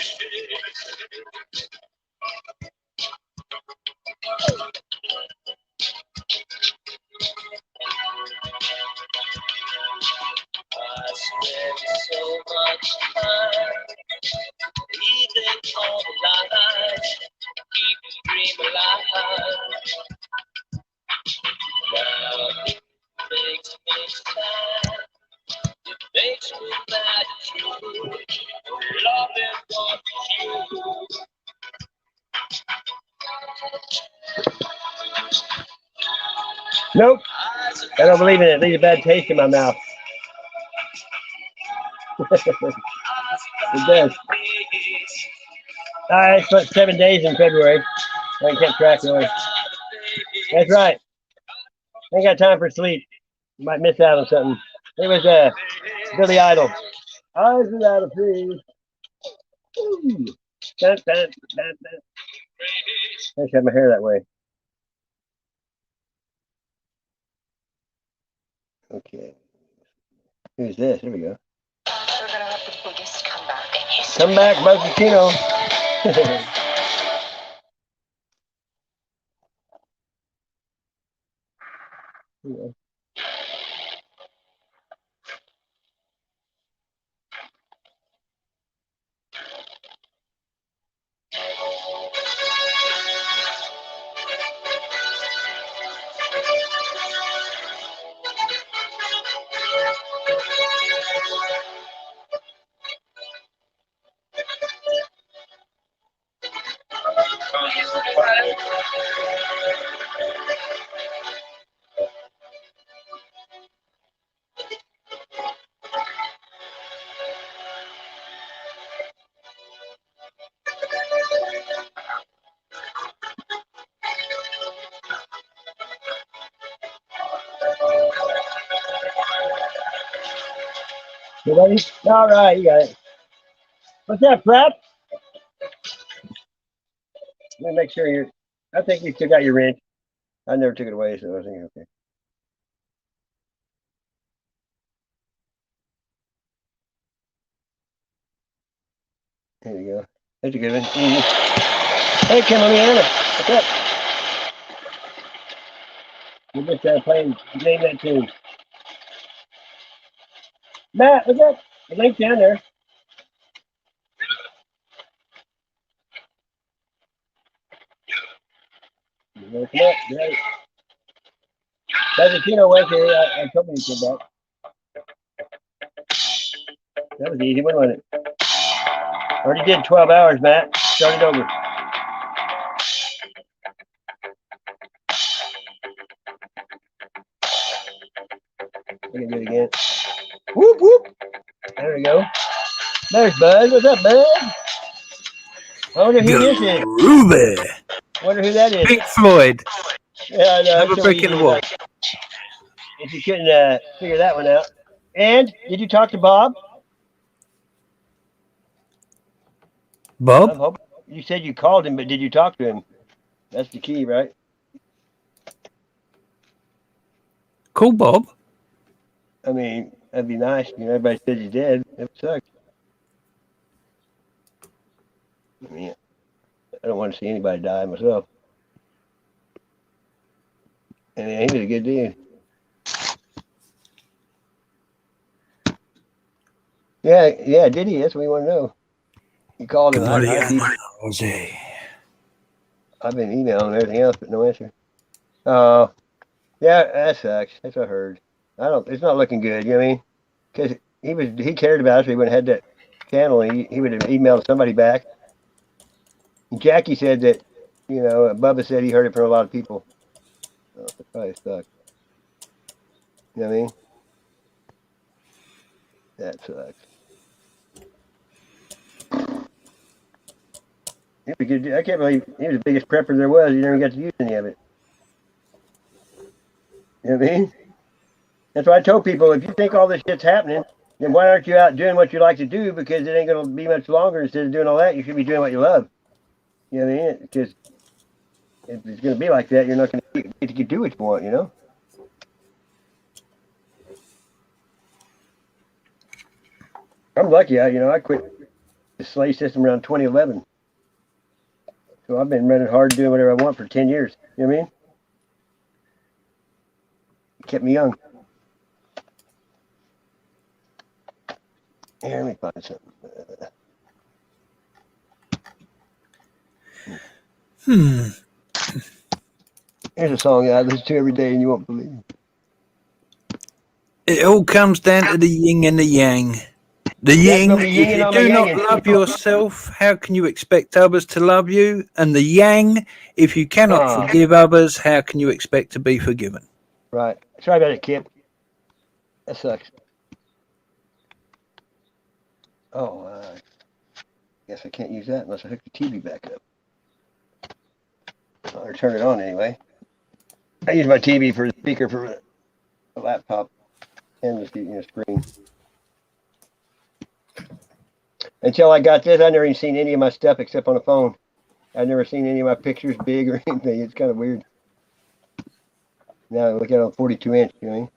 I spent so much time breathing all the lies, keep the dream alive. Now it makes me sad. It makes me mad too. Loving what you. Nope. I don't believe in it. It leaves a bad taste in my mouth. It does. I spent 7 days in February. I kept track really. That's right. I ain't got time for sleep. You might miss out on something. It was Billy Idol. Eyes without a freeze. Dun, dun, dun, dun. I should have my hair that way. Okay. Who's this? Here we go. We're gonna have the biggest comeback in history. Come back, Buzzatino. Yeah. You ready? All right, you got it. What's that, Prep? Let me make sure you're. I think you still got your wrench. I never took it away, so I was thinking, okay. There you go. That's a good one. Easy. Hey, Kim, let me handle it. What's up? You just playing, name that tune. Matt, what's up? The link's down there. Come up, great. Buzzatino was here. I told you he said that. That was easy one, wasn't it? Already did 12 hours, Matt. Start it over. We can do it again. Whoop, whoop. There we go. There's Buzz. What's up, Buzz? I wonder who this is. Ruby. Wonder who that is. Pink Floyd. Yeah, I know. Have a So break in the easy, wall. like, if you couldn't figure that one out. And did you talk to Bob? Bob? You said you called him, but did you talk to him? That's the key, right? Call Bob. I mean, that'd be nice. You know, everybody said he's dead. It sucks. I mean, I don't want to see anybody die myself. And he was a good dude. Yeah, did he? That's what we want to know. You called him. I've been emailing and everything else, but no answer. Oh, yeah, that sucks. That's what I heard. It's not looking good. You know what I mean? Because he cared about us. He went and had that channel. And he would have emailed somebody back. And Jackie said that, you know, Bubba said he heard it from a lot of people. Oh, it probably sucks. You know what I mean? That sucks. I can't believe he was the biggest prepper there was. He never got to use any of it. You know what I mean? That's why I told people, if you think all this shit's happening, then why aren't you out doing what you like to do? Because it ain't going to be much longer. Instead of doing all that, you should be doing what you love. You know what I mean? Because if it's going to be like that, you're not going to get to do what you want, you know? I'm lucky. I quit the slave system around 2011. So I've been running hard, doing whatever I want for 10 years. You know what I mean? It kept me young. Here, let me find something. Here's a song that I listen to every day, and you won't believe it. It all comes down to the yin and the yang. The yin, gonna be if yinging you on my do not yanging. love yourself, how can you expect others to love you? And the yang, if you cannot forgive others, how can you expect to be forgiven? Right. Sorry about it, Kip. That sucks. Oh, guess I can't use that unless I hook the TV back up. Or turn it on anyway. I use my TV for the speaker for the laptop and the screen. Until I got this, I never even seen any of my stuff except on the phone. I've never seen any of my pictures big or anything. It's kind of weird. Now I look at it on 42 inch, you know what I mean?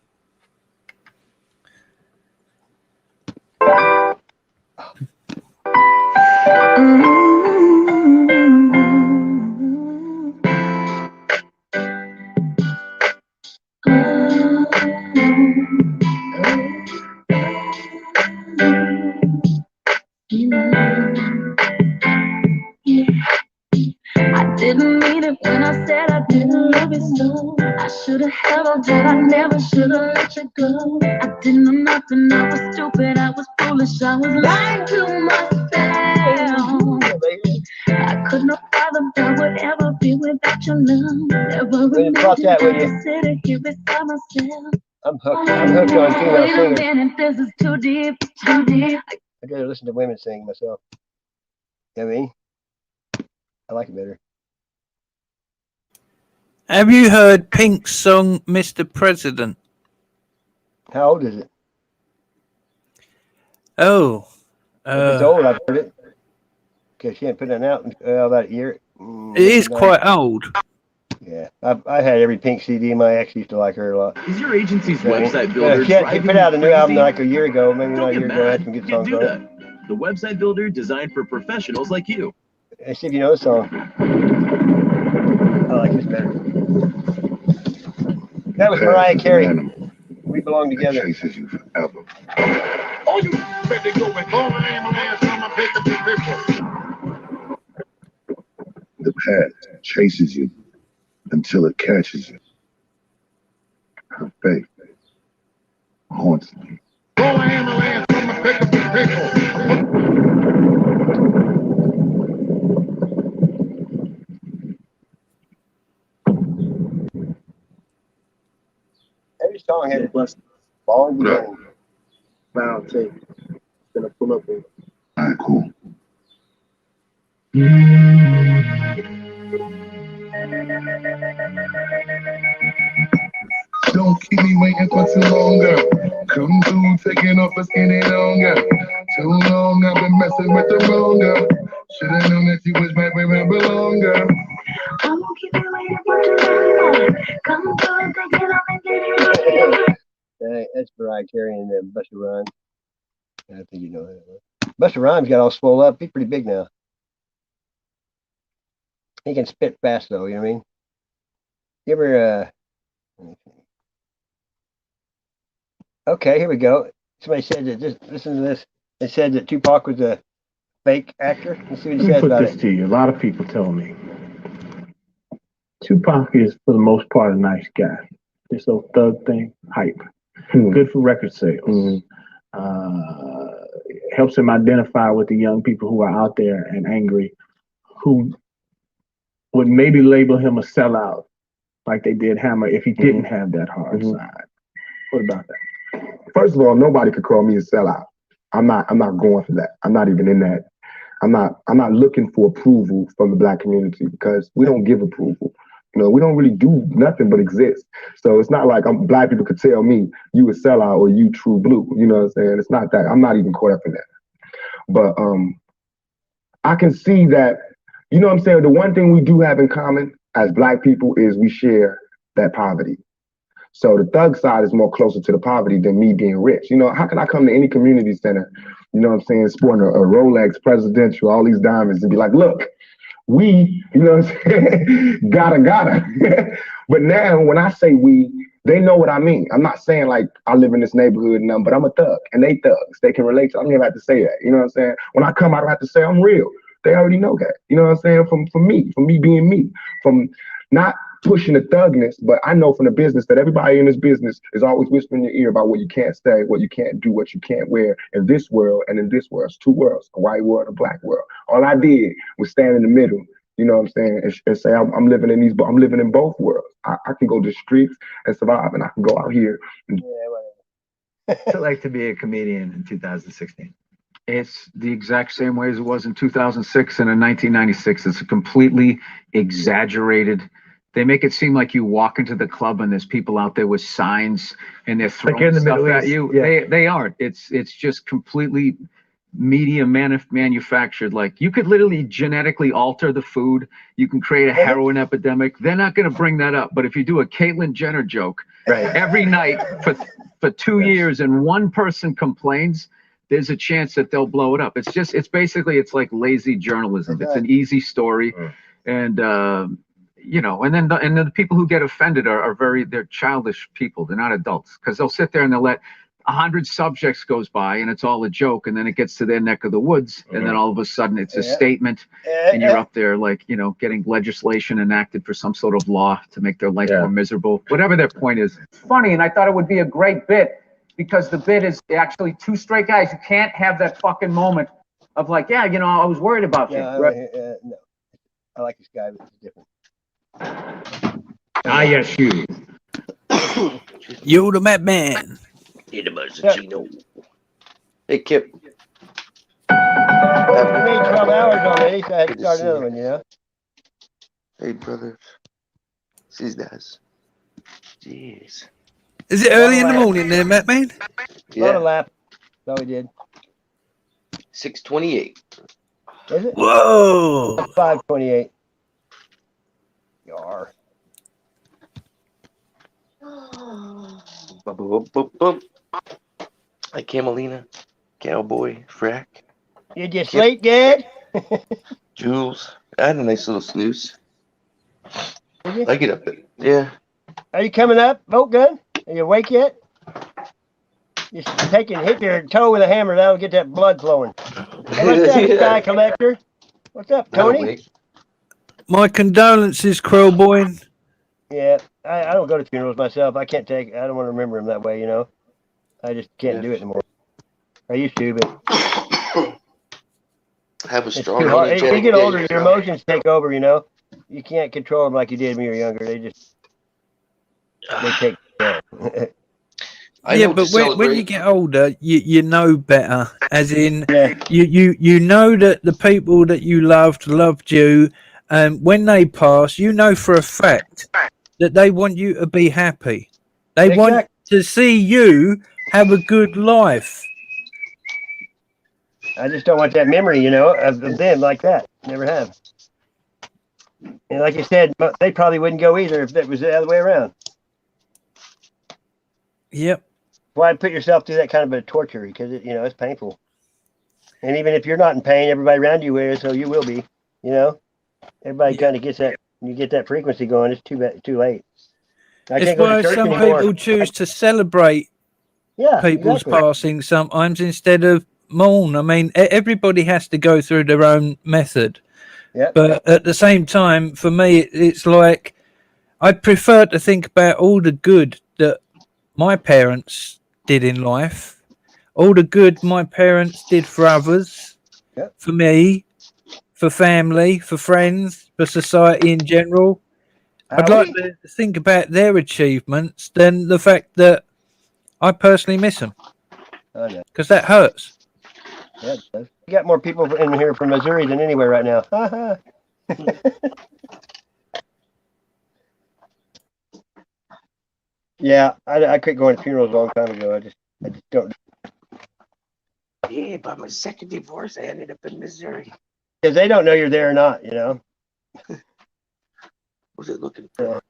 I didn't mean it when I said I didn't love you so. I should have held you, I never should have let you go. I didn't know nothing, I was stupid, I was foolish, I was lying to myself. I could not fathom I would ever be without your love. Never imagined I would sit here beside myself. I'm hooked on female Wait a singers. minute, this is too deep, too deep. I'd rather listen to women sing myself. You know what I mean? I like it better. Have you heard Pink's song, Mr. President? How old is it? Oh. If it's old, I've heard it. Because she hadn't put it out in about a year. It is quite old. Yeah, I had every Pink CD. My ex used to like her a lot. Is your agency's website builder She put out a new album like a year ago, maybe not a year ago. I had some good songs on it. The website builder designed for professionals like you. Let's see if you know the song. I like this better. That was Mariah Carey. We belong together. Chases you forever. Oh, you better go with all I am, I'm a paper. The past chases you until it catches you. Her faith haunts me. All I am, I'm a paper. Every song has a long beginning. Round tape. Gonna pull up with. All right, cool. Don't keep me waiting for too long, girl. Come through, taking off us any longer. Too long, I've been messing with the wrong girl. Should've known that you was right where I belong, girl. I won't keep you waiting for too long. Come through, taking off and getting That's Mariah Carey and Busta Rhymes. I think you know that. Busta Rhymes got all swole up. He's pretty big now. He can spit fast though, you know what I mean? You ever okay, here we go. Somebody said that listen to this. They said that Tupac was a fake actor. Let's see what he says about it. To you. A lot of people tell me Tupac is, for the most part, a nice guy. This old thug thing, hype. Good for record sales. Helps him identify with the young people who are out there and angry, who would maybe label him a sellout, like they did Hammer, if he didn't have that hard side. What about that? First of all, nobody could call me a sellout. I'm not going for that. I'm not even in that. I'm not looking for approval from the Black community because we don't give approval. You know, we don't really do nothing but exist. So it's not like Black people could tell me you a sellout or you true blue. You know what I'm saying? It's not that. I'm not even caught up in that. But I can see that, you know what I'm saying? The one thing we do have in common as Black people is we share that poverty. So the thug side is more closer to the poverty than me being rich. You know, how can I come to any community center, you know what I'm saying, sporting a Rolex presidential, all these diamonds, and be like, look, we, you know what I'm saying, gotta. But now when I say we, they know what I mean. I'm not saying like I live in this neighborhood and nothing, but I'm a thug and they thugs. They can relate to, I don't even have to say that. You know what I'm saying? When I come, I don't have to say I'm real. They already know that. You know what I'm saying? From me being me, from not pushing the thugness, but I know from the business that everybody in this business is always whispering in your ear about what you can't say, what you can't do, what you can't wear in this world and in this world. It's two worlds, a white world, a black world. All I did was stand in the middle, you know what I'm saying, and say I'm living in these, I'm living in both worlds. I can go to the streets and survive, and I can go out here. And What's it like to be a comedian in 2016? It's the exact same way as it was in 2006 and in 1996. It's a completely exaggerated. They make it seem like you walk into the club and there's people out there with signs and they're throwing in the stuff Middle at East, you. yeah. They aren't. It's just completely media manufactured. Like you could literally genetically alter the food. You can create a heroin epidemic. They're not going to bring that up. But if you do a Caitlyn Jenner joke every night for 2 years and one person complains, there's a chance that they'll blow it up. It's basically like lazy journalism. It's an easy story. And, you know, and then the people who get offended they're childish people. They're not adults because they'll sit there and they'll let 100 subjects goes by and it's all a joke. And then it gets to their neck of the woods. And then all of a sudden it's a statement and you're up there like, you know, getting legislation enacted for some sort of law to make their life more miserable, whatever their point is. Funny. And I thought it would be a great bit because the bit is actually two straight guys. You can't have that fucking moment of like, yeah, you know, I was worried about you. No, I like this guy, but he's different. Yes, you. You're the madman. Need a Mazzachino. Hey, Kip. We made 12 hours already, so I had to start another one, you know? Hey, brothers. These guys. Jeez. Is it early in the morning there, madman? Yeah. Not a lap. That's all we did. 6:28. Is it? Whoa. 5:28. Yar. Hey, Camelina, Cowboy, Frack. You just sleep good? Jules. I had a nice little snooze. I get up. Yeah. Are you coming up, boat gun? Are you awake yet? Just hit your toe with a hammer. That'll get that blood flowing. Hey, what's up, Sky Collector? What's up, Tony? My condolences, Krellboy. Yeah, I don't go to funerals myself. I don't want to remember them that way, you know. I just can't do it anymore. I used to, but have a strong. As you get older, your emotions take over, you know. You can't control them like you did when you were younger. They take control. Yeah, but when you get older, you know better. As in, you know that the people that you loved you, and when they pass, you know for a fact that they want you to be happy. They want to see you have a good life. I just don't want that memory, you know, of them like that. Never have. And like you said, they probably wouldn't go either if it was the other way around. Yep. Why put yourself through that kind of a torture? Because it's painful. And even if you're not in pain, everybody around you is, so you will be. You know, everybody kind of gets that. You get that frequency going. It's too late. It's why some people choose to celebrate people's passing sometimes instead of mourn. I mean, everybody has to go through their own method. Yeah. But at the same time, for me, it's like I prefer to think about all the good that my parents did in life, all the good my parents did for others, for me, for family, for friends, for society in general. I'd like to think about their achievements than the fact that I personally miss them. Because that hurts. Yeah, it does. You got more people in here from Missouri than anywhere right now. Yeah, I quit going to funerals a long time ago. I just don't. Yeah, by my second divorce, I ended up in Missouri. Because they don't know you're there or not, you know. What was it looking for?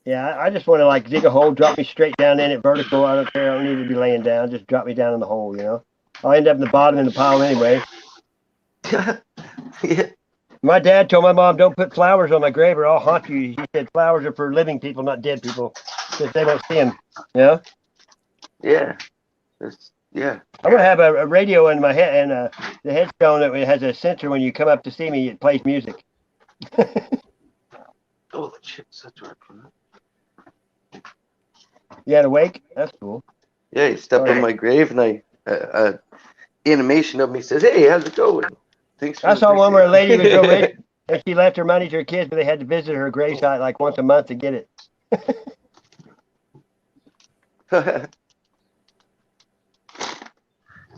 Yeah, I just want to like dig a hole, drop me straight down in it, vertical. I don't care. I don't need to be laying down. Just drop me down in the hole, you know. I'll end up in the bottom in the pile anyway. Yeah. My dad told my mom, "Don't put flowers on my grave, or I'll haunt you." He said, "Flowers are for living people, not dead people, because they won't see them." You know. Yeah. Yeah. I'm gonna have a radio in my head and the headstone that has a sensor. When you come up to see me, it plays music. Oh, the chick's such a You had a wake? That's cool. Yeah, he stepped on my grave, and animation of me says, "Hey, how's it going?" Thanks for I the saw one where a lady was real birthday." rich and she left her money to her kids, but they had to visit her gravesite like once a month to get it.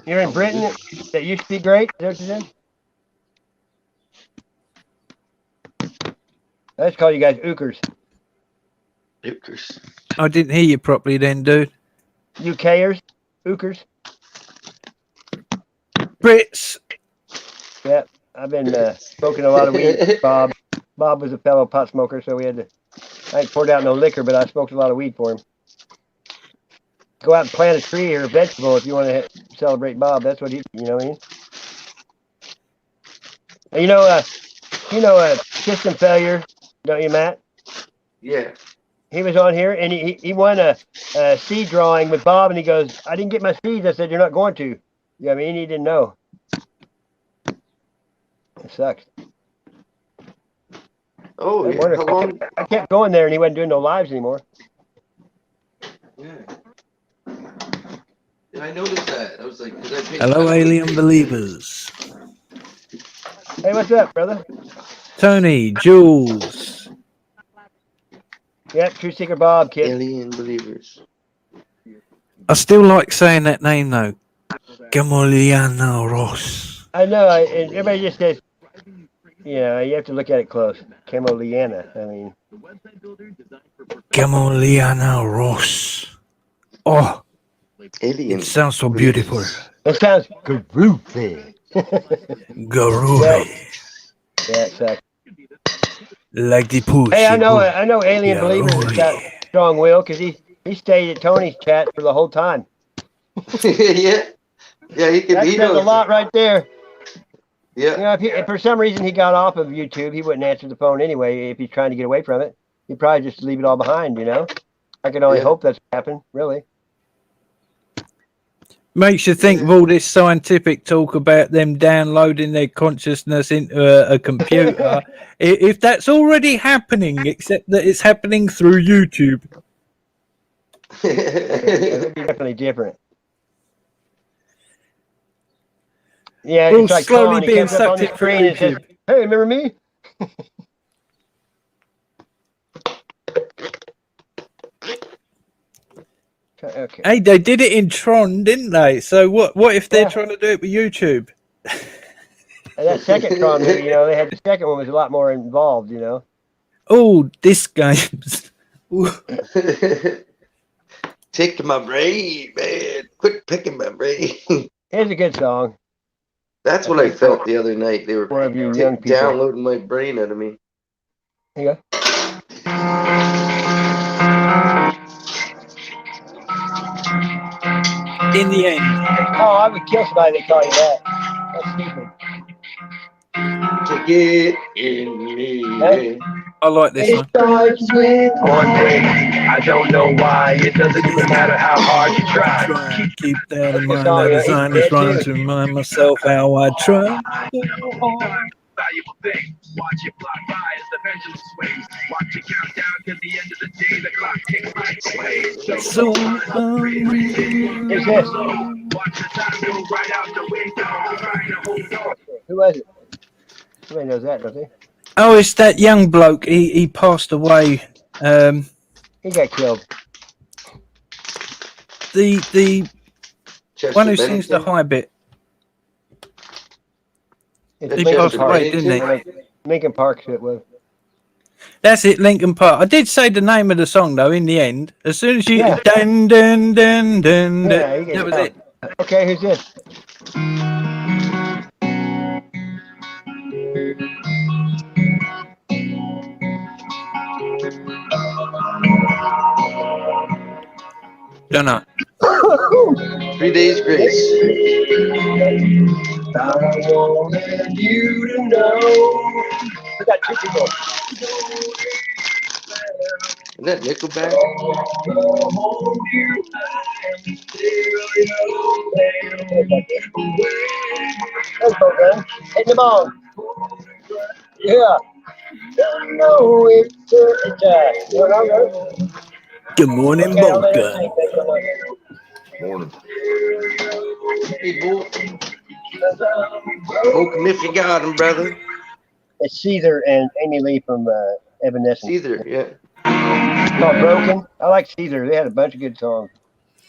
You're in Britain. That used to be great. Is that what you said? I just call you guys ookers. Ookers. I didn't hear you properly then, dude. UKers, ookers. Brits. Yeah, I've been smoking a lot of weed. Bob was a fellow pot smoker, so we had to. I ain't poured out no liquor, but I smoked a lot of weed for him. Go out and plant a tree or a vegetable if you want to celebrate Bob. That's what he, you know what I mean? And System Failure, don't you, Matt? Yeah. He was on here and he won a seed drawing with Bob, and he goes, "I didn't get my seeds." I said, "You're not going to." You know what I mean? He didn't know. It sucks. Oh, yeah. How long? I kept going there, and he wasn't doing no lives anymore. Yeah. Yeah, I noticed that. I was like, Hello, alien believers. Hey, what's up, brother? Tony, Jules. Yep, True Seeker Bob, kid. Alien believers. I still like saying that name though. Gamoliano Ross. I know. And everybody just says, you have to look at it close. Camoliana. I mean. Gamoliano Ross. Oh. Alien. It sounds so beautiful. It sounds groovy. Groovy. Yeah, exactly. Like the pussy. Hey, I know Alien Believers has got strong will because he stayed at Tony's chat for the whole time. Yeah, he could. That says a lot right there. Yeah. If for some reason he got off of YouTube, he wouldn't answer the phone anyway. If he's trying to get away from it, he'd probably just leave it all behind. I can only hope that's happened. Really. Makes you think of all this scientific talk about them downloading their consciousness into a computer. If that's already happening, except that it's happening through YouTube. It would be definitely different. Yeah, We're it's like slowly being comes up on sucked the in screen and says, "Hey, remember me?" Okay. Hey, they did it in Tron, didn't they? So what if they're trying to do it with YouTube? And that second Tron movie, they had the second one was a lot more involved, Oh, this game's. Take my brain, man. Quit picking my brain. It's a good song. That's what I felt the other night. They were downloading my brain out of me. Here you go. In the end. Oh, I would kill somebody if they call you that. That's stupid. To get in me. Hey? I like this one. It starts with one thing. I don't know why. It doesn't even matter how hard you try. Keep that in mind. I designed this rhyme to remind myself how I try. Valuable thing. Watch it fly by as the pendulum swings. Watch it count down to the end of the day. The clock ticks right away. So watch the time go right out the window. Trying to hold on. Who was it? Somebody knows that, don't they? Oh, it's that young bloke. He passed away. He got killed. The Chester one who Bennington? sings the high bit. It's He Lincoln passed Park. away, didn't he? Lincoln Park it was. That's it, Lincoln Park. I did say the name of the song though. In the end, as soon as you dun dun dun dun, Yeah, that was it. Okay, who's this? Dunno. 3 days grace. I wanted you to know. We got 2 people. Isn't that Nickelback? Let's go, man. Hit the ball. Yeah. I know it's Good morning, Boca. Morning. Hey, boy. Smoke 'em if you got 'em, brother. It's Caesar and Amy Lee from Evanescence. Caesar, yeah. It's called Broken. I like Caesar. They had a bunch of good songs.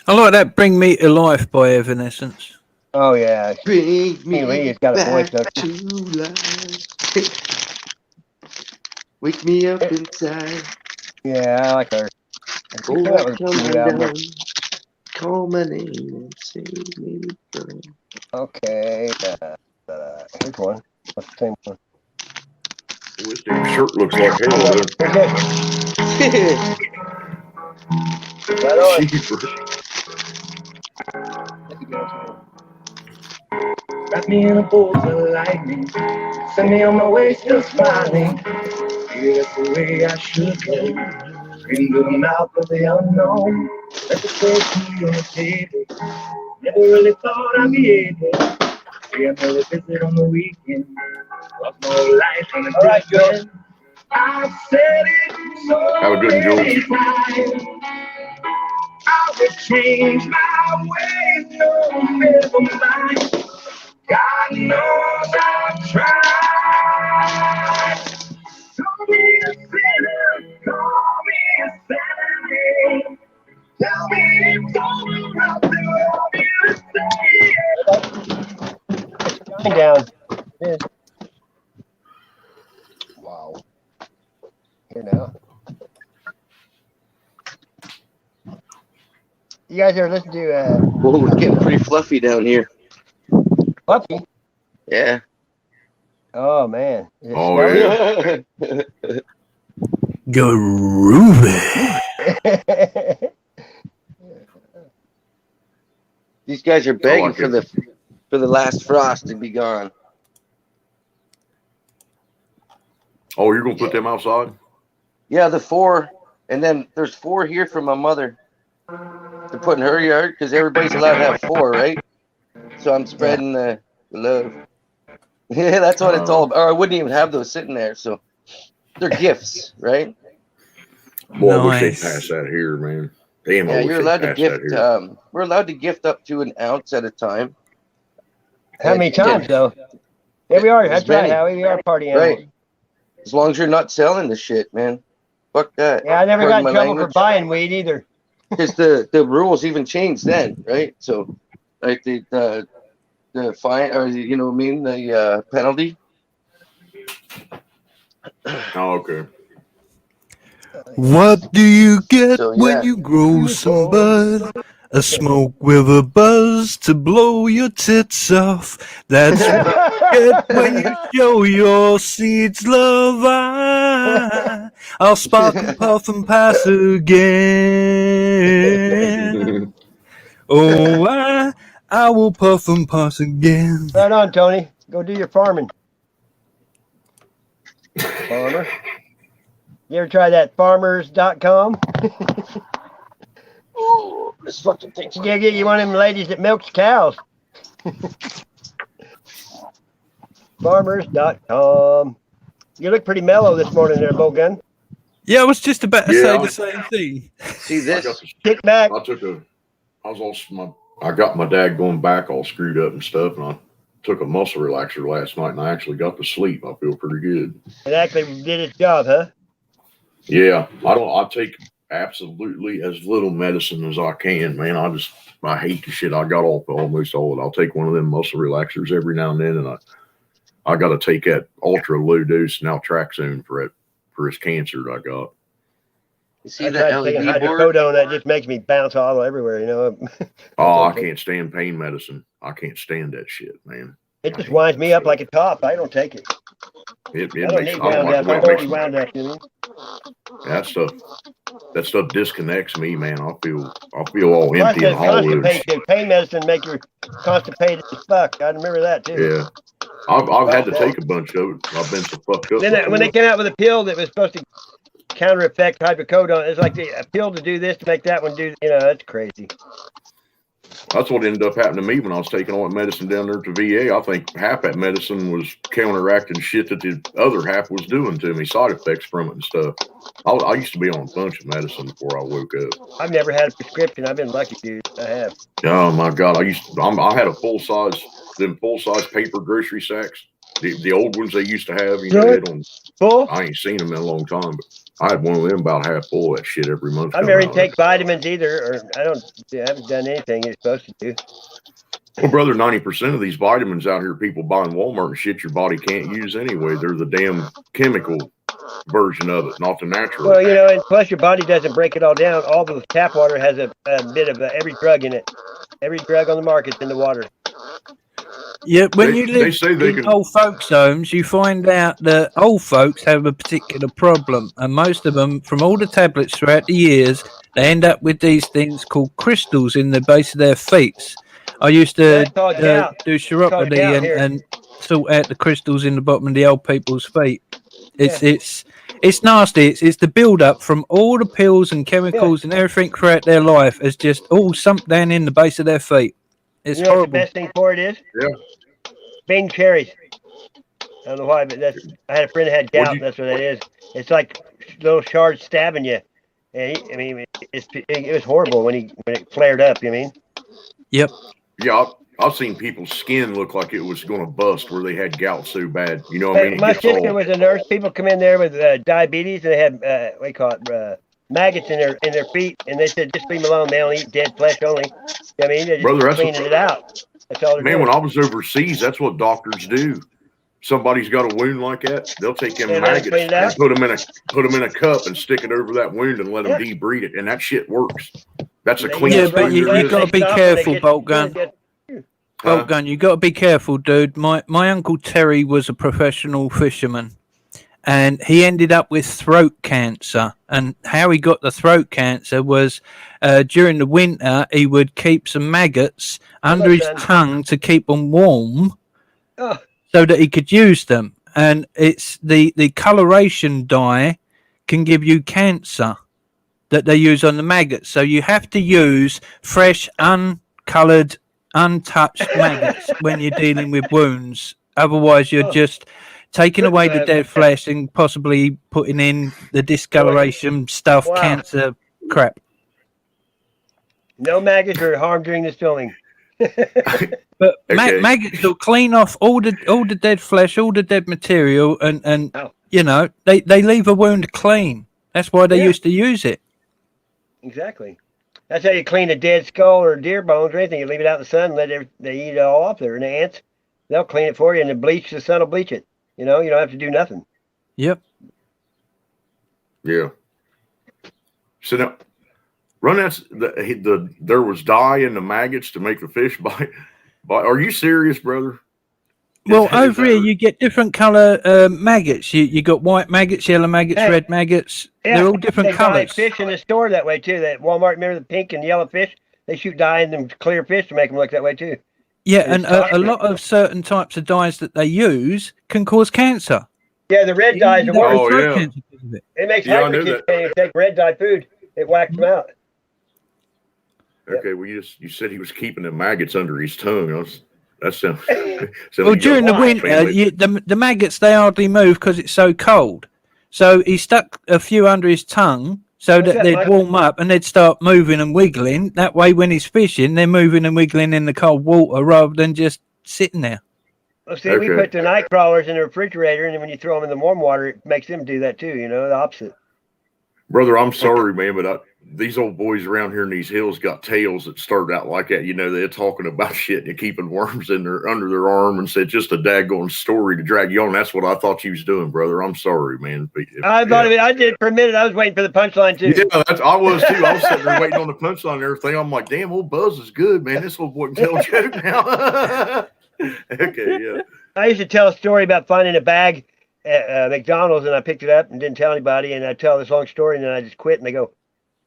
I like that "Bring Me to Life" by Evanescence. Oh yeah. Bring Amy Lee has got a voice, back don't to life. Wake me up inside. Yeah, I like her. Oh, That was a come new album. down. Call my name and save me from. Okay. Here's one. What's the same one? This damn shirt looks like hell, dude. Right on. Wrap me in a bolt of lightning. Send me on my way, still smiling. Yeah, that's the way I should go. Into the mouth of the unknown. Let the turkey on the table. Never really thought I'd be able. Yeah, I'm really visit on the weekend. Lost my whole life on a different. I've said it so Have a good one, many George. times. I would change my ways, no, never mind. God knows I've tried. Call me a sinner, call me a Saturday. Tell me it's over, I'll do all you say. Coming down. It is. Wow. Here now. You guys ever listen to Whoa, it's getting pretty fluffy down here. Fluffy? Yeah. Oh man. Is it Oh, smelly? yeah. Groovy. These guys are begging like for the last frost to be gone. Oh, you're gonna put them outside? Yeah, the 4, and then there's 4 here from my mother to put in her yard because everybody's allowed to have 4, right? So I'm spreading the love. Yeah, that's what it's all about. Or I wouldn't even have those sitting there. So they're gifts, right? Boy, I wish Nice. they'd pass that here, man. Damn, Yeah, I wish you're they'd allowed to pass gift. that here. We're allowed to gift up to an ounce at a time. How many times though? Here we are. That's right, Howie. We are party animals. Right. As long as you're not selling the shit, man. Fuck that. Yeah, I never got Pardon in my trouble language. for buying weed either. Because the rules even changed then, right? So, like the fine, or you know what I mean, the penalty. Oh, okay. What do you get So, when yeah. you grow some bud? A smoke with a buzz to blow your tits off. That's what you get when you show your seeds love. I'll spark and puff and pass again. Oh, I will puff and pass again. Right on, Tony. Go do your farming. Farmer. You ever try that farmers.com? Oh, this fucking thing's You get you one of them ladies that milks cows. Farmers.com. You look pretty mellow this morning there, Bogun. Yeah, I was just about to say Yeah. the same thing. See this? Kick back. I got my dad going back all screwed up and stuff, and I took a muscle relaxer last night, and I actually got to sleep. I feel pretty good. It actually did its job, huh? Yeah, I take absolutely as little medicine as I can, man. I hate the shit. I got off almost all of it. I'll take one of them muscle relaxers every now and then, and I got to take that ultra low dose naltrexone for his cancer that I got. You see I that tried taking LED board? hydrocodone. That just makes me bounce all everywhere, you know. Oh, I can't stand pain medicine. I can't stand that shit, man. It just winds me up like a top. I don't take it. It I don't makes, need I don't wound like up. the way I'm it makes already me. wound up, you know? That stuff disconnects me, man. I feel all Plus, empty and it's hollow. constipated. Pain medicine make you constipated as fuck. I remember that too. Yeah. I've had to take a bunch of it. I've been so fucked up Then before. when they came out with a pill that was supposed to counter effect hydrocodone, it's like a pill to do this to make that one do. You know, that's crazy. That's what ended up happening to me when I was taking all that medicine down there to VA. I think half that medicine was counteracting shit that the other half was doing to me, side effects from it and stuff. I used to be on a bunch of medicine before I woke up. I've never had a prescription. I've been lucky, dude. I have. Oh my God! I had a full size paper grocery sacks, the old ones they used to have. You know, they don't. Full? I ain't seen them in a long time, but I had one of them about half full of that shit every month. I never take vitamins either, or I haven't done anything you're supposed to do. Well, brother, 90% of these vitamins out here, people buy in Walmart and shit your body can't use anyway. They're the damn chemical version of it, not the natural. Well, you know, and plus your body doesn't break it all down. All the tap water has a bit of every drug in it. Every drug on the market's in the water. Yeah, when you live in old folks' homes, you find out that old folks have a particular problem, and most of them, from all the tablets throughout the years, they end up with these things called crystals in the base of their feet. I used to do chiropody and sort out the crystals in the bottom of the old people's feet. It's nasty. It's the build up from all the pills and chemicals and everything throughout their life is just all sunk down in the base of their feet. It's you know horrible. What the best thing for it is? Yeah. Bing cherries. I don't know why, but I had a friend that had gout, and that's what it is. It's like little shards stabbing you. And it was horrible when it flared up. You mean? Yep. Yeah, I've seen people's skin look like it was going to bust where they had gout so bad. You know what I mean? My sister was a nurse. People come in there with diabetes, and they had what do you call it? Maggots in their feet, and they said just leave them alone. They don't eat dead flesh only. I mean, they're just cleaning it out. That's all they're doing. Man, when I was overseas, that's what doctors do. Somebody's got a wound like that, they'll take them maggots and put them in a cup and stick it over that wound and let them debride it, and that shit works. That's a clean. Yeah, but you got to be careful, Bolt Gun. Bolt Gun, you got to be careful, dude. My uncle Terry was a professional fisherman, and he ended up with throat cancer. And how he got the throat cancer was during the winter he would keep some maggots under his tongue to keep them warm, so that he could use them. And it's the coloration dye can give you cancer that they use on the maggots. So you have to use fresh, uncolored, untouched maggots when you're dealing with wounds. Otherwise, you're just taking away the dead flesh and possibly putting in the discoloration stuff, cancer crap. No maggots are harmed during this filming. But maggots will clean off all the dead flesh, all the dead material, and you know they leave a wound clean. That's why they used to use it. Exactly. That's how you clean a dead skull or deer bones or anything. You leave it out in the sun and they eat it all off there. And the ants, they'll clean it for you, and the sun will bleach it. You know, you don't have to do nothing. Yep. Yeah. So now, run that. There was dye in the maggots to make the fish bite. Are you serious, brother? Well, over here you get different color maggots. You got white maggots, yellow maggots, red maggots. Yeah, they're all different they colors. Fish in the store that way too. That Walmart, remember the pink and yellow fish? They shoot dye in them clear fish to make them look that way too. Yeah, and a lot of certain types of dyes that they use can cause cancer. Yeah, the red dyes are worse. Oh yeah. It makes hyper kids can't even take red dye food. It whacks them out. Okay, well you said he was keeping the maggots under his tongue. That sounds. Well, during the winter, the maggots they hardly move because it's so cold. So he stuck a few under his tongue so that they'd warm up and they'd start moving and wiggling. That way, when he's fishing, they're moving and wiggling in the cold water rather than just sitting there. Well, see, we put the night crawlers in the refrigerator, and then when you throw them in the warm water, it makes them do that too. You know, the opposite. Brother, I'm sorry, man, but these old boys around here in these hills got tales that started out like that. You know, they're talking about shit and keeping worms under their arm and said just a daggone story to drag you on. That's what I thought you was doing, brother. I'm sorry, man. I thought of it. I did for a minute. I was waiting for the punchline too. Yeah, I was too. I was sitting there waiting on the punchline and everything. I'm like, damn, old Buzz is good, man. This old boy can tell a joke now. Okay, yeah. I used to tell a story about finding a bag at McDonald's, and I picked it up and didn't tell anybody, and I tell this long story, and then I just quit, and they go,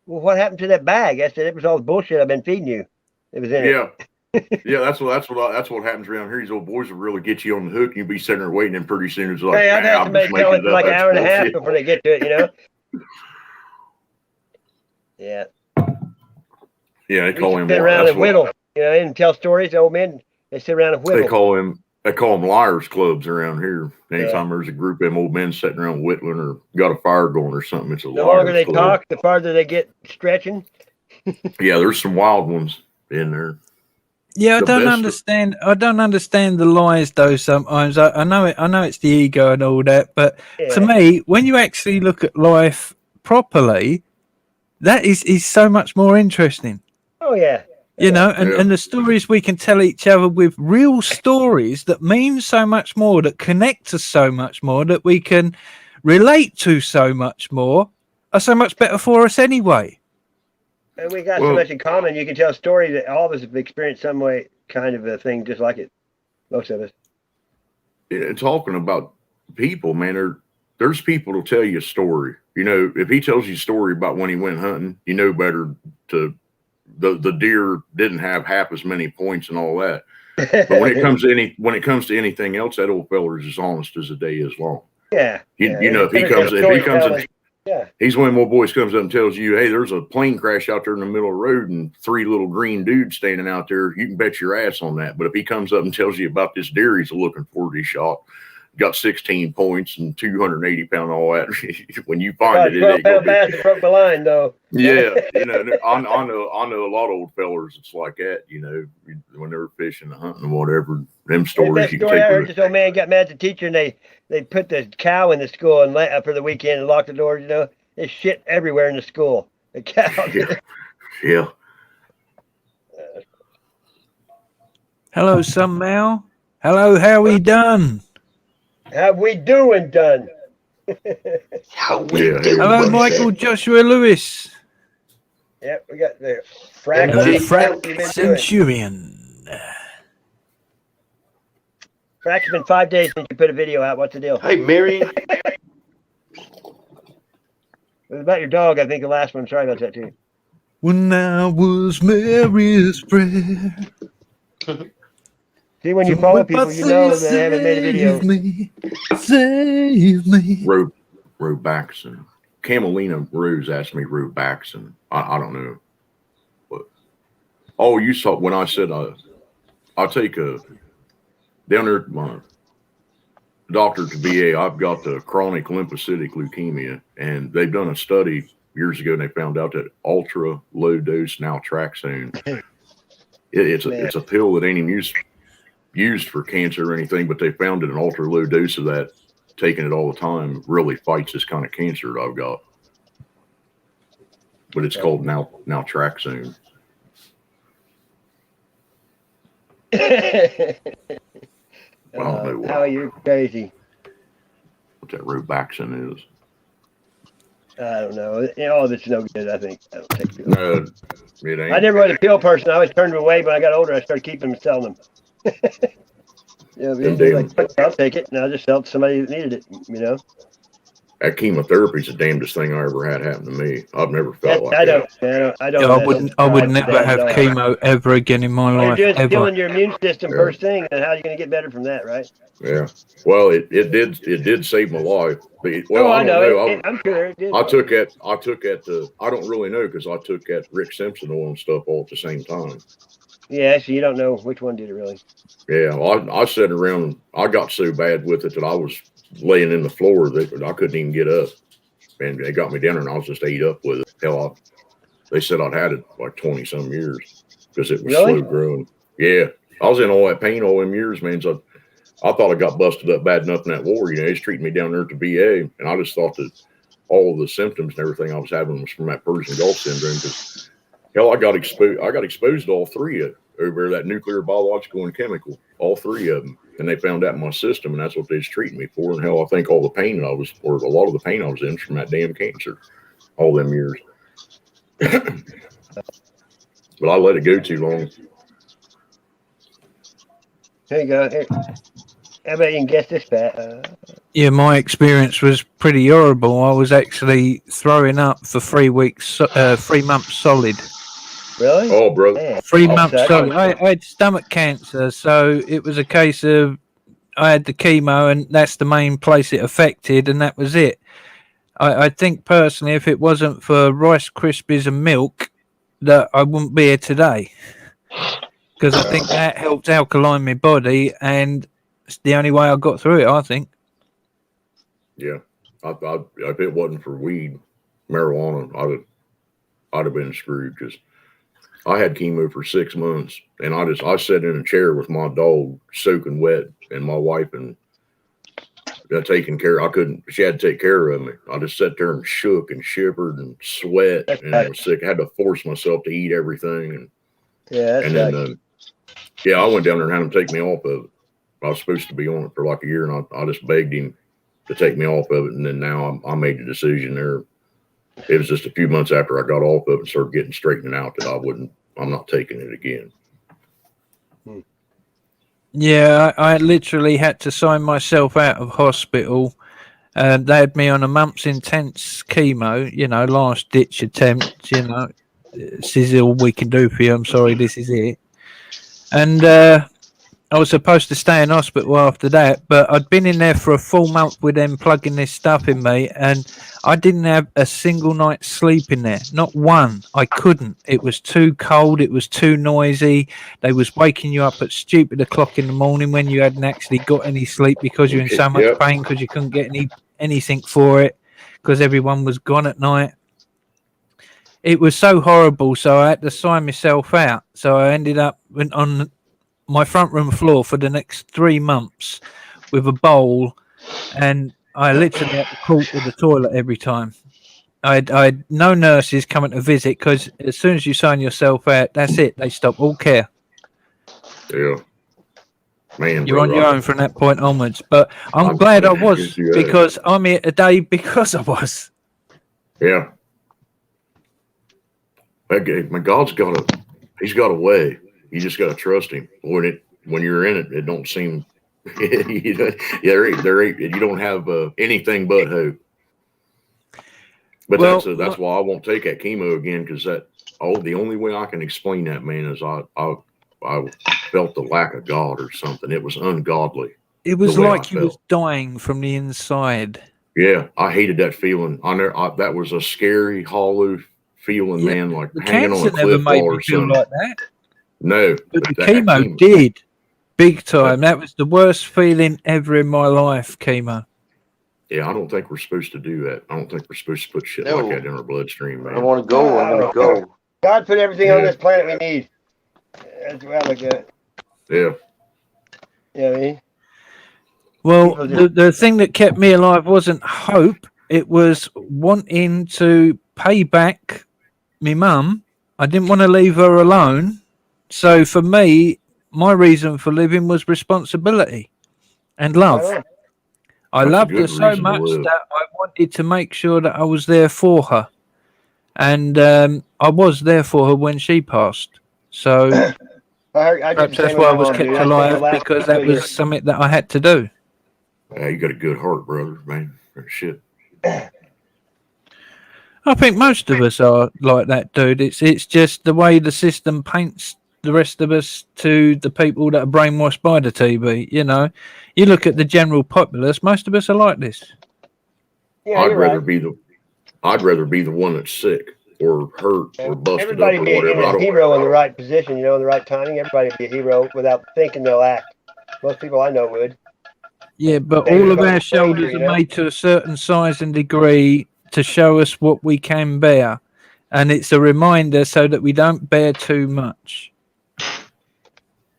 well, what happened to that bag? I said, it was all the bullshit I've been feeding you. It was in it. Yeah, that's what happens around here. These old boys will really get you on the hook, and you'll be sitting there waiting, and pretty soon it's like, Hey, I've had somebody tell it for like an hour and a half before they get to it, you know? Yeah. Yeah, they call him. Sit around and whittle, you know, and tell stories. The old men, they sit around and whittle. They call them liars clubs around here. Anytime there's a group of them old men sitting around whittling or got a fire going or something, it's a liars club. The longer they talk, the farther they get stretching. Yeah, there's some wild ones in there. Yeah, I don't understand the lies though. Sometimes I know it's the ego and all that, but to me, when you actually look at life properly, that is so much more interesting. Oh yeah. You know, and the stories we can tell each other with real stories that mean so much more, that connect us so much more, that we can relate to so much more, are so much better for us anyway. And we got so much in common. You can tell a story that all of us have experienced some way, kind of a thing, just like it. Most of us. Yeah, talking about people, man, there's people to tell you a story. You know, if he tells you a story about when he went hunting, you know better to. The deer didn't have half as many points and all that. But when it comes to anything else, that old feller is as honest as the day is long. Yeah. You know, if he comes he's one of my boys comes up and tells you, hey, there's a plane crash out there in the middle of the road and 3 little green dudes standing out there, you can bet your ass on that. But if he comes up and tells you about this deer he's looking for that he shot, got 16 points and 280 pound, all that. When you find it ain't gonna be. Broke the line though. Yeah, you know, I know a lot of old fellers. It's like that, you know, when they were fishing and hunting and whatever. Them stories you can take. I heard this old man got mad at the teacher, and they put the cow in the school and let for the weekend and locked the doors. You know, there's shit everywhere in the school. The cow. Yeah. Hello, some Mal. Hello, how we done? How we doing, done? Hello, Michael Joshua Lewis. Yep, we got the Frack Centurion. Frack's been 5 days since you put a video out. What's the deal? Hey, Marion. It was about your dog, I think, the last one. Sorry about that, too. When I was Mary's friend. See, when you follow people, you know that they haven't made a video. Save me. Robaxon. Camelina Rose asked me Robaxon. I don't know. But, you saw when I said I'll take a down there my doctor to VA. I've got the chronic lymphocytic leukemia, and they've done a study years ago, and they found out that ultra low dose naltrexone. It's a pill that ain't even used for cancer or anything, but they found that an ultra low dose of that, taking it all the time, really fights this kind of cancer that I've got. But it's called naltrexone. I don't know how you're crazy. What that Robaxon is. I don't know. All this is no good, I think. I don't take pills. No, it ain't. I never was a pill person. I always turned them away. When I got older, I started keeping them and selling them. I'll take it, and I'll just sell it to somebody that needed it, you know? That chemotherapy is the damnedest thing I ever had happen to me. I've never felt like that. I would never have chemo ever again in my life. You're just killing your immune system first thing, and how are you going to get better from that, right? Yeah. Well, it did save my life. Well, I know. I'm sure it did. I took it. I don't really know because I took that Rick Simpson oil and stuff all at the same time. Yeah, so you don't know which one did it really. Yeah, I sat around. I got so bad with it that I was laying in the floor that I couldn't even get up, and they got me down there, and I was just ate up with it. Hell, they said I'd had it like 20 some years because it was slow growing. Yeah, I was in all that pain all them years, man. So I thought I got busted up bad enough in that war. You know, they was treating me down there at the VA, and I just thought that all of the symptoms and everything I was having was from that Persian Gulf syndrome. Because hell, I got exposed to all three over that nuclear, biological, and chemical, all three of them. And they found out in my system, and that's what they was treating me for. And hell, I think all the pain that or a lot of the pain I was in from that damn cancer, all them years. But I let it go too long. Here you go. Here. How about you can guess this, Pat? Yeah, my experience was pretty horrible. I was actually throwing up for 3 weeks, 3 months solid. Really? Oh, brother. Man, 3 that months sucks. solid. I had stomach cancer, so it was a case of I had the chemo, and that's the main place it affected, and that was it. I think personally, if it wasn't for Rice Krispies and milk, that I wouldn't be here today. Because I think that helped alkaline my body, and it's the only way I got through it, I think. Yeah, if it wasn't for weed, marijuana, I'd have been screwed because I had chemo for 6 months, and I sat in a chair with my dog soaking wet, and my wife and taking care. She had to take care of me. I just sat there and shook and shivered and sweat, and I was sick. I had to force myself to eat everything, and then I went down there and had him take me off of it. I was supposed to be on it for like a year, and I just begged him to take me off of it, and then now I made the decision there. It was just a few months after I got off of it and started getting straightened out that I'm not taking it again. Yeah, I literally had to sign myself out of hospital. They had me on a month's intense chemo, last ditch attempt, this is all we can do for you. I'm sorry, this is it. And I was supposed to stay in hospital after that, but I'd been in there for a full month with them plugging this stuff in me, and I didn't have a single night's sleep in there. Not one. I couldn't. It was too cold. It was too noisy. They was waking you up at stupid o'clock in the morning when you hadn't actually got any sleep because you're in so much pain because you couldn't get anything for it because everyone was gone at night. It was so horrible, so I had to sign myself out. So I ended up on my front room floor for the next 3 months with a bowl, and I literally had to crawl to the toilet every time. I had no nurses coming to visit because as soon as you sign yourself out, that's it. They stop all care. Yeah. Man, you're on your own from that point onwards. But I'm glad I was, because I'm here today because I was. Yeah. My God's he's got a way. You just got to trust him. When you're in it, it don't seem you don't have anything but hope. But that's why I won't take that chemo again, because the only way I can explain that, man, is I felt the lack of God or something. It was ungodly. It was like you was dying from the inside. Yeah, I hated that feeling. That was a scary, hollow feeling, man, like hanging on a cliff wall or something. Like that. No, but the chemo did, big time. That was the worst feeling ever in my life, chemo. Yeah, I don't think we're supposed to do that. I don't think we're supposed to put shit like that in our bloodstream, man. I want to go. I'm going to go. God put everything on this planet we need. That's the way I look at it. Yeah. Yeah, I mean. Well, the thing that kept me alive wasn't hope. It was wanting to pay back my mum. I didn't want to leave her alone. So for me, my reason for living was responsibility and love. I loved her so much that I wanted to make sure that I was there for her. And I was there for her when she passed. So perhaps that's why I was kept alive, because that was something that I had to do. Yeah, you got a good heart, brother, man. Shit. I think most of us are like that, dude. It's just the way the system paints the rest of us to the people that are brainwashed by the TV. You look at the general populace, most of us are like this. Yeah, I'd rather be the one that's sick or hurt or busted up or whatever. Everybody be a hero in the right position, in the right timing. Everybody be a hero without thinking they'll act. Most people I know would. Yeah, but all of our shoulders are made to a certain size and degree to show us what we can bear. And it's a reminder so that we don't bear too much.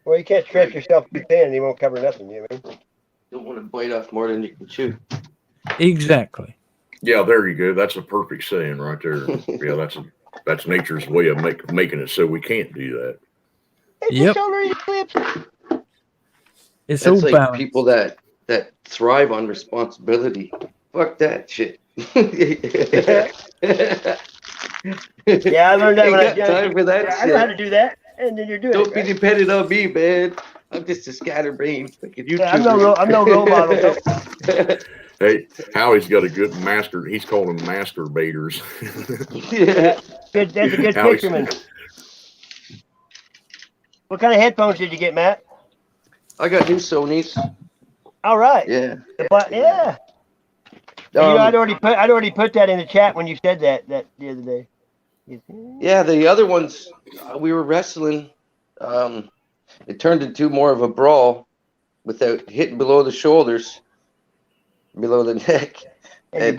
Well, you can't stretch yourself too thin and you won't cover nothing, you know what I mean? Don't want to bite off more than you can chew. Exactly. Yeah, there you go. That's a perfect saying right there. Yeah, that's nature's way of making it so we can't do that. Yep. It's all like balanced. People that thrive on responsibility. Fuck that shit. Yeah, I learned that when I was young. Time for that I know how to do that, and then you're doing Don't it. be Right? dependent on me, man. I'm just a scatterbrained fucking YouTuber. Yeah, I'm no role model. Hey, Howie's got a good master. He's called them masturbators. Yeah, good. That's a good Howie's- picture, man. What kind of headphones did you get, Matt? I got new Sonys. All right. Yeah. Yeah. I'd already put that in the chat when you said that the other day. Yeah, the other ones we were wrestling. It turned into more of a brawl without hitting below the shoulders, below the neck. And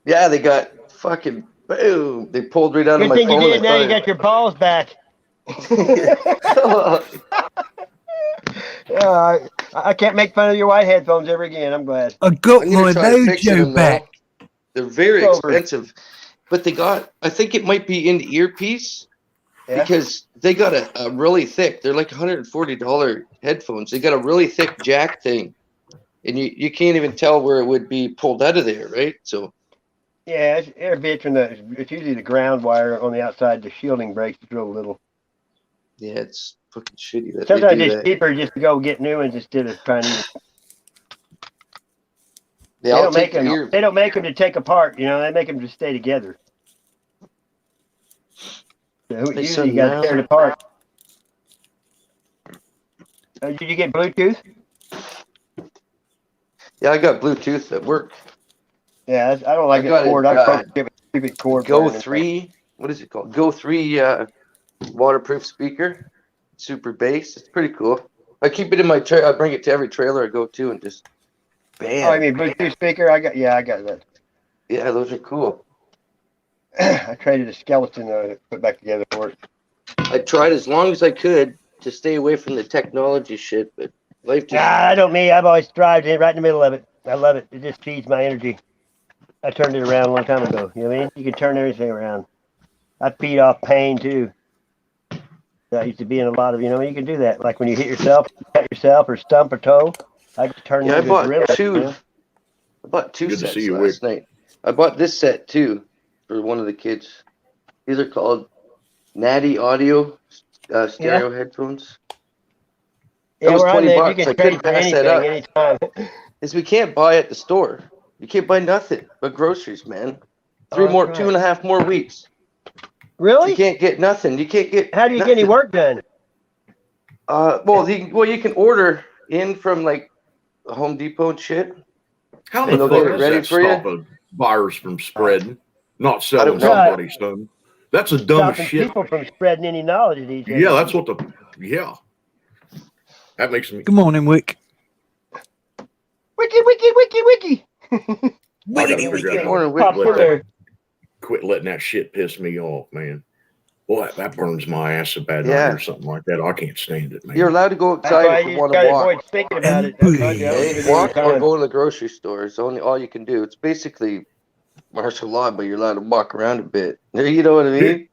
yeah, they got fucking boom. They pulled right out of my phone. Good thing you did. Now you got your balls back. I can't make fun of your white headphones ever again. I'm glad. I got my mojo back. They're very expensive, but they got, I think it might be in the earpiece because they got a really thick, they're like $140 headphones. They got a really thick jack thing, and you can't even tell where it would be pulled out of there, right? So yeah, it's usually the ground wire on the outside. The shielding breaks real little. Yeah, it's fucking shitty that Sometimes they do it's that. cheaper just to go get new ones instead of trying to. They don't make them. They don't make them to take apart. You know, they make them to stay together. So usually you got to tear it apart. Did you get Bluetooth? Yeah, I got Bluetooth at work. Yeah, I don't like that cord. I give a stupid cord. Go 3. What is it called? Go 3 waterproof speaker, super bass. It's pretty cool. I keep it in my I bring it to every trailer I go to and just bam. Oh, I mean Bluetooth speaker. I got that. Yeah, those are cool. I traded a skeleton to put back together for it. I tried as long as I could to stay away from the technology shit, but life just... I don't me. I've always thrived right in the middle of it. I love it. It just feeds my energy. I turned it around a long time ago. You know what I mean? You can turn everything around. I feed off pain too. I used to be in a lot of, you can do that. Like when you hit yourself, cut yourself, or stump a toe. I just turn it into a gorilla. I bought two sets last night. I bought this set too for one of the kids. These are called Natty Audio stereo headphones. That was $20. I couldn't pass that up. Anytime. Is we can't buy at the store. You can't buy nothing but groceries, man. 2.5 more weeks. Really? You can't get nothing. You can't get. How do you get any work done? Well, you can order in from like Home Depot and shit. How the fuck does that stop a virus from spreading? Not selling somebody's stuff. That's the dumbest shit. People from spreading any knowledge to each other. Yeah, that's what that makes me. Good morning, Wick. Wiki. Quit letting that shit piss me off, man. Boy, that burns my ass so bad or something like that. I can't stand it, man. You're allowed to go outside if you want to walk. Thinking about it. Walk or go to the grocery store. It's only all you can do. It's basically martial law, but you're allowed to walk around a bit. You know what I mean?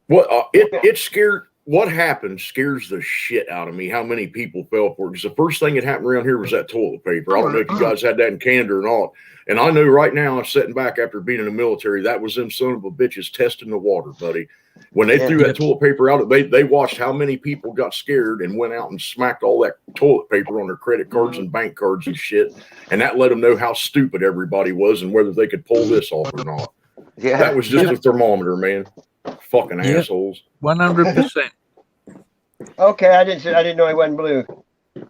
It scared. What happened scares the shit out of me. How many people fell for it? Because the first thing that happened around here was that toilet paper. I don't know if you guys had that in Canada or not. And I know right now, I'm sitting back after being in the military, that was them son of a bitches testing the water, buddy. When they threw that toilet paper out, they watched how many people got scared and went out and smacked all that toilet paper on their credit cards and bank cards and shit. And that let them know how stupid everybody was and whether they could pull this off or not. Yeah, that was just a thermometer, man. Fucking assholes. 100%. Okay, I didn't know he wasn't blue.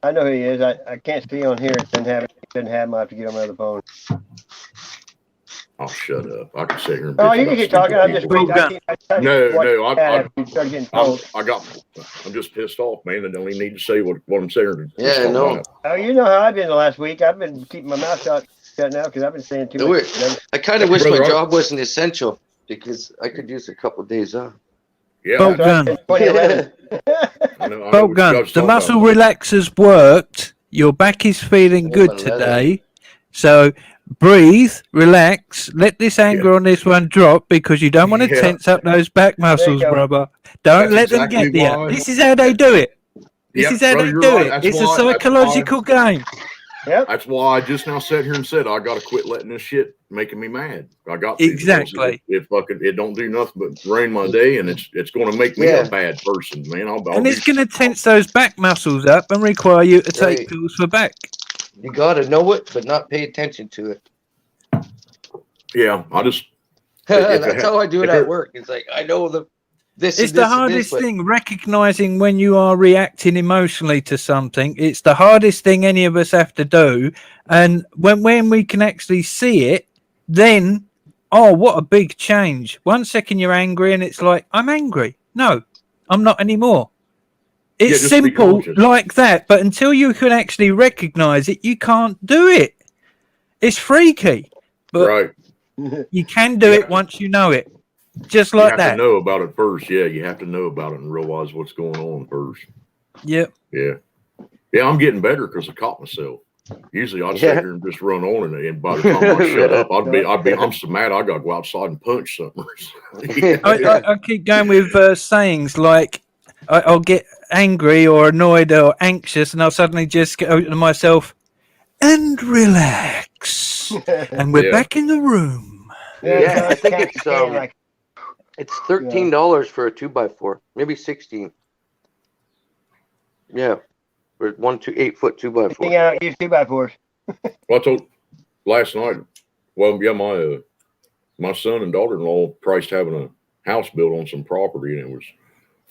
I know who he is. I can't see on here. It doesn't have him. I have to get on my other phone. Oh, shut up! I can sit here. And you can keep talking. I'm just waiting. I'm just pissed off, man. I don't even need to say what I'm saying. Yeah, no. Oh, you know how I've been the last week. I've been keeping my mouth shut now because I've been saying too much. I kind of wish my job wasn't essential because I could use a couple of days off. Yeah. Bolt gun. Bolt gun. The muscle relaxers worked. Your back is feeling good today. So breathe, relax, let this anger on this one drop because you don't want to tense up those back muscles, brother. Don't let them get you. This is how they do it. This is how they do it. It's a psychological game. Yep. That's why I just now sat here and said I got to quit letting this shit making me mad. I got to. Exactly. It don't do nothing but ruin my day, and it's going to make me a bad person, man. And it's going to tense those back muscles up and require you to take pills for back. You gotta know it, but not pay attention to it. Yeah, I just That's how I do it at work. It's like I know this It's and the this and hardest this, but thing, recognizing when you are reacting emotionally to something. It's the hardest thing any of us have to do. And when we can actually see it, then, oh, what a big change. 1 second you're angry and it's like, I'm angry. No, I'm not anymore. It's just be simple conscious. like that. But until you can actually recognize it, you can't do it. It's freaky. But Right. you can do it once you know it. Just You like have that. to know about it first. Yeah, you have to know about it and realize what's going on first. Yep. Yeah. Yeah, I'm getting better because I caught myself. Usually I'd sit here and just run on and by the time I shut up, I'm so mad I gotta go outside and punch something. I keep going with sayings like I'll get angry or annoyed or anxious, and I'll suddenly just go to myself and relax, and we're back in the room. yeah, I think it's $13 for a 2x4, maybe 16. Yeah, for 8 foot 2x4. Yeah, use 2x4s. Well, I told last night. Well, yeah, my son and daughter-in-law priced having a house built on some property, and it was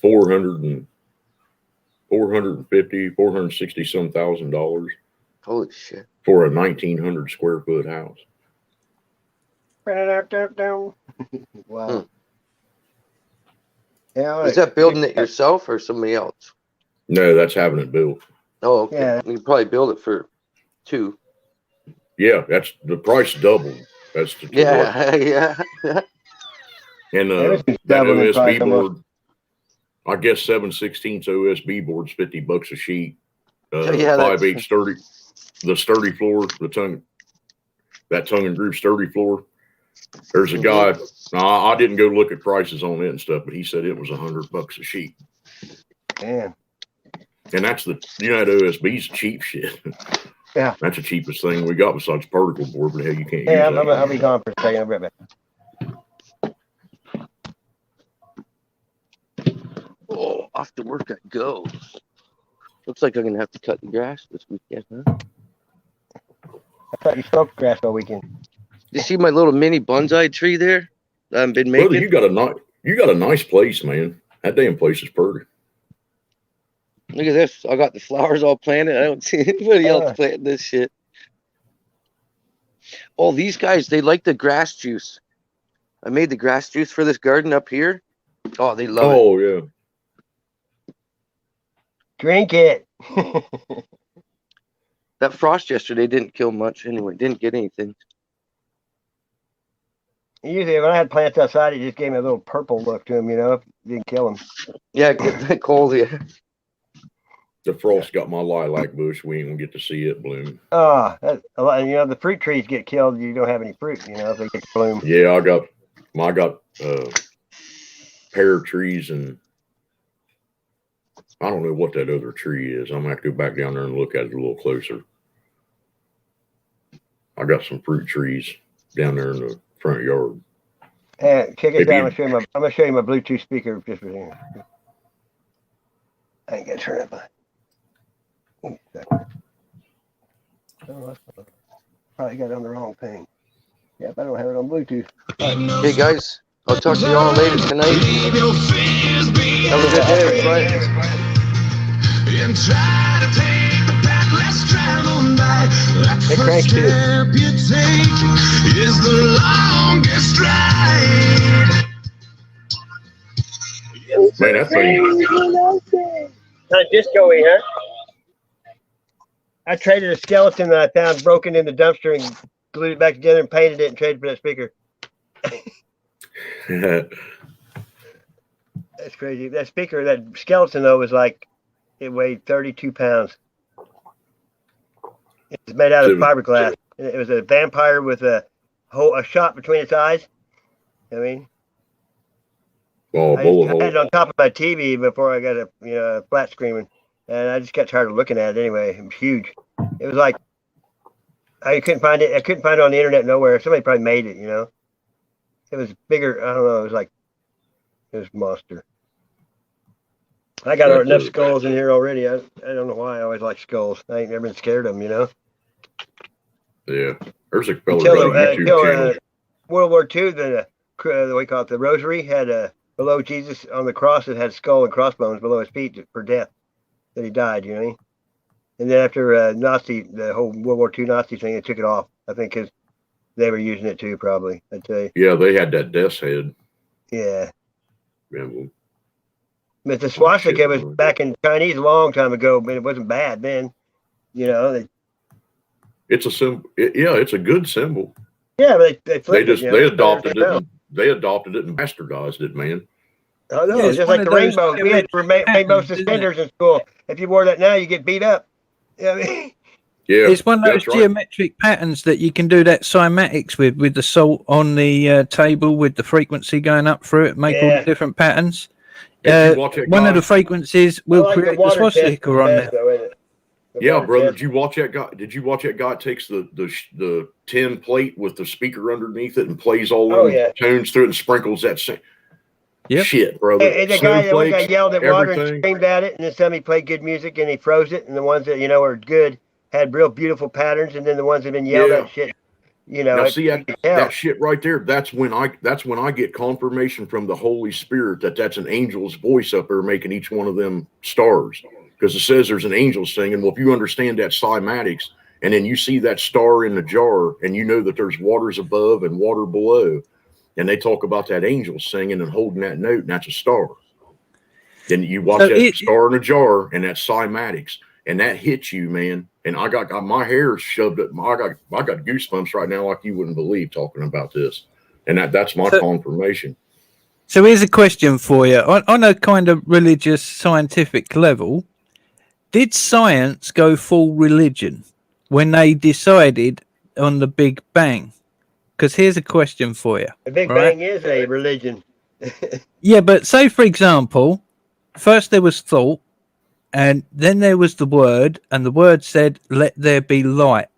$460 some thousand. Holy shit! For a 1,900 square foot house. Wow. Yeah, is that building it yourself or somebody else? No, that's having it built. Oh, okay. Yeah. You can probably build it for 2. Yeah, that's the price doubled. That's the yeah. And that OSB board, I guess 7/16 OSB board's $50 a sheet. 5/8 sturdy, the sturdy floor, tongue and groove sturdy floor. There's a guy. Now I didn't go look at prices on it and stuff, but he said it was $100 a sheet. Damn. And that's that OSB's cheap shit. Yeah. That's the cheapest thing we got besides particle board, but hell, you can't use that. I'll be gone for a second. I'll be right back. Oh, off to work I go. Looks like I'm going to have to cut the grass this weekend, huh? I thought you smoked grass all weekend. You see my little mini bonsai tree there that I've been making? Brother, you got a nice place, man. That damn place is pretty. Look at this. I got the flowers all planted. I don't see anybody else planting this shit. Oh, these guys, they like the grass juice. I made the grass juice for this garden up here. Oh, they love it. Oh, yeah. Drink it. That frost yesterday didn't kill much anyway. Didn't get anything. Usually when I had plants outside, it just gave me a little purple look to them, It didn't kill them. Yeah, get that cold, yeah. The frost got my lilac bush. We ain't gonna get to see it bloom. Oh, that's a lot. The fruit trees get killed. You don't have any fruit, if they get to bloom. Yeah, I got pear trees, and I don't know what that other tree is. I'm gonna have to go back down there and look at it a little closer. I got some fruit trees down there in the front yard. Hey, check it out. I'm gonna show you my Bluetooth speaker just for a second. I ain't gonna turn it on. Probably got it on the wrong thing. Yep, I don't have it on Bluetooth. Hey guys, I'll talk to y'all later tonight. Have a good day, everybody. And try to take the path less traveled by. That first step you take is the longest ride. Man, that thing. Kind of disco-y, huh? I traded a skeleton that I found broken in the dumpster and glued it back together and painted it and traded for that speaker. That's crazy. That speaker, that skeleton though, was like, it weighed 32 pounds. It's made out of fiberglass. It was a vampire with a shot between its eyes. I mean, I had it on top of my TV before I got a flat screen, and I just got tired of looking at it anyway. It was huge. It was like I couldn't find it. I couldn't find it on the internet nowhere. Somebody probably made it. It was bigger. I don't know. It was a monster. I got enough skulls in here already. I don't know why I always like skulls. I ain't never been scared of them. Yeah, there's a fella Until got a YouTube channel. World War II, the we call it the Rosary had below Jesus on the cross. It had skull and crossbones below his feet for death that he died. You know what I mean? And then after the whole World War II Nazi thing, they took it off. I think because they were using it too, probably. I'd say. Yeah, they had that death's head. Yeah. Yeah. Well, But the swastika was back in Chinese a long time ago, but it wasn't bad then. You know. It's a symbol. It's a good symbol. Yeah, but they adopted it. They adopted it and bastardized it, man. Oh no, just like the rainbow. We had rainbow suspenders in school. If you wore that now, you get beat up. You know what I mean? Yeah, it's one of those geometric patterns that you can do that cymatics with the salt on the table with the frequency going up through it, make all the different patterns. One of the frequencies will create the swastika on there. Yeah, brother. Did you watch that guy? Did you watch that guy takes the tin plate with the speaker underneath it and plays all them tunes through it and sprinkles that shit, brother. And the guy that yelled at water and screamed at it, and then somebody played good music and he froze it, and the ones that are good had real beautiful patterns, and then the ones that have been yelled at shit. Now see that shit right there. That's when I get confirmation from the Holy Spirit that's an angel's voice up there making each one of them stars. Because it says there's an angel singing. Well, if you understand that cymatics, and then you see that star in the jar, and you know that there's waters above and water below, and they talk about that angel singing and holding that note, and that's a star. Then you watch star in a jar, and that's cymatics, and that hits you, man. And I got my hair shoved up. I got goosebumps right now, like you wouldn't believe talking about this, and that's my confirmation. So here's a question for you on a kind of religious, scientific level. Did science go full religion when they decided on the Big Bang? Because here's a question for you. The Big Bang is a religion. Yeah, but say, for example, first there was thought, and then there was the word, and the word said, "Let there be light."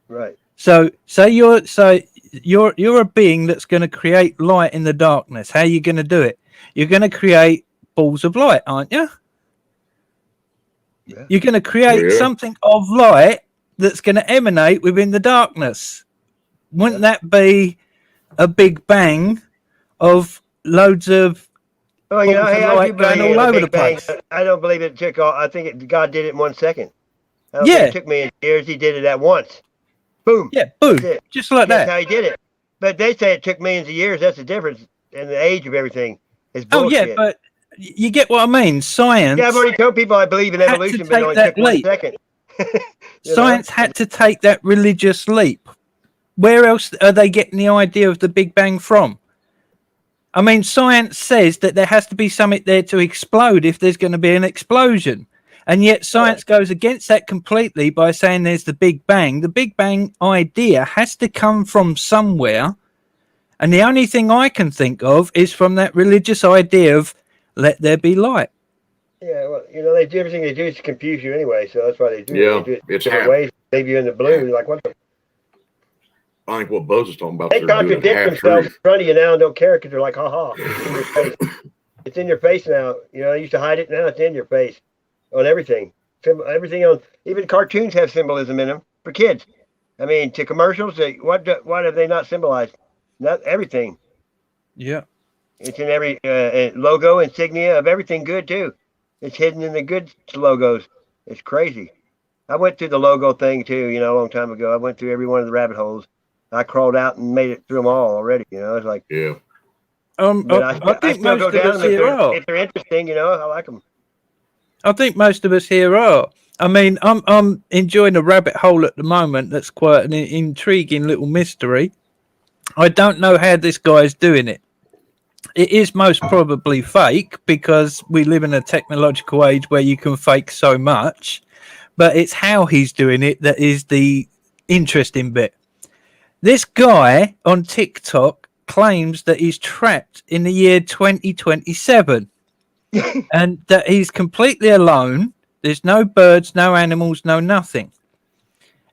Right. So you're a being that's going to create light in the darkness. How are you going to do it? You're going to create balls of light, aren't you? Yeah. You're going to create something of light that's going to emanate within the darkness. Wouldn't that be a Big Bang of loads of light going all over the place? I don't believe it took all. I think God did it in 1 second. I don't think it took me years. He did it at once. Boom. Yeah, boom. Just like that. That's how he did it. But they say it took millions of years. That's the difference in the age of everything. It's bullshit. Oh, yeah, but you get what I mean. Science. Yeah, I've already told people I believe in evolution, but it only took 1 second. Science had to take that religious leap. Where else are they getting the idea of the Big Bang from? I mean, science says that there has to be something there to explode if there's going to be an explosion. And yet science goes against that completely by saying there's the Big Bang. The Big Bang idea has to come from somewhere. And the only thing I can think of is from that religious idea of let there be light. Yeah, well, they do everything they do to confuse you anyway, so that's why they do it. Yeah, they do it it's different ways, leave you in the blue. Like, what the? I think what Buzz is talking about. They contradict themselves in front of you now and don't care because they're like, ha, it's in your face. It's in your face now. They used to hide it. Now it's in your face on everything. Everything on, even cartoons have symbolism in them for kids. I mean, to commercials, what have they not symbolized? Not everything. Yeah. It's in every logo, insignia of everything good too. It's hidden in the good logos. It's crazy. I went through the logo thing too, a long time ago. I went through every one of the rabbit holes. I crawled out and made it through them all already. It's like, yeah. I think most of us here are. If they're interesting, I like them. I think most of us here are. I mean, I'm enjoying a rabbit hole at the moment. That's quite an intriguing little mystery. I don't know how this guy's doing it. It is most probably fake because we live in a technological age where you can fake so much, but it's how he's doing it that is the interesting bit. This guy on TikTok claims that he's trapped in the year 2027 and that he's completely alone. There's no birds, no animals, no nothing.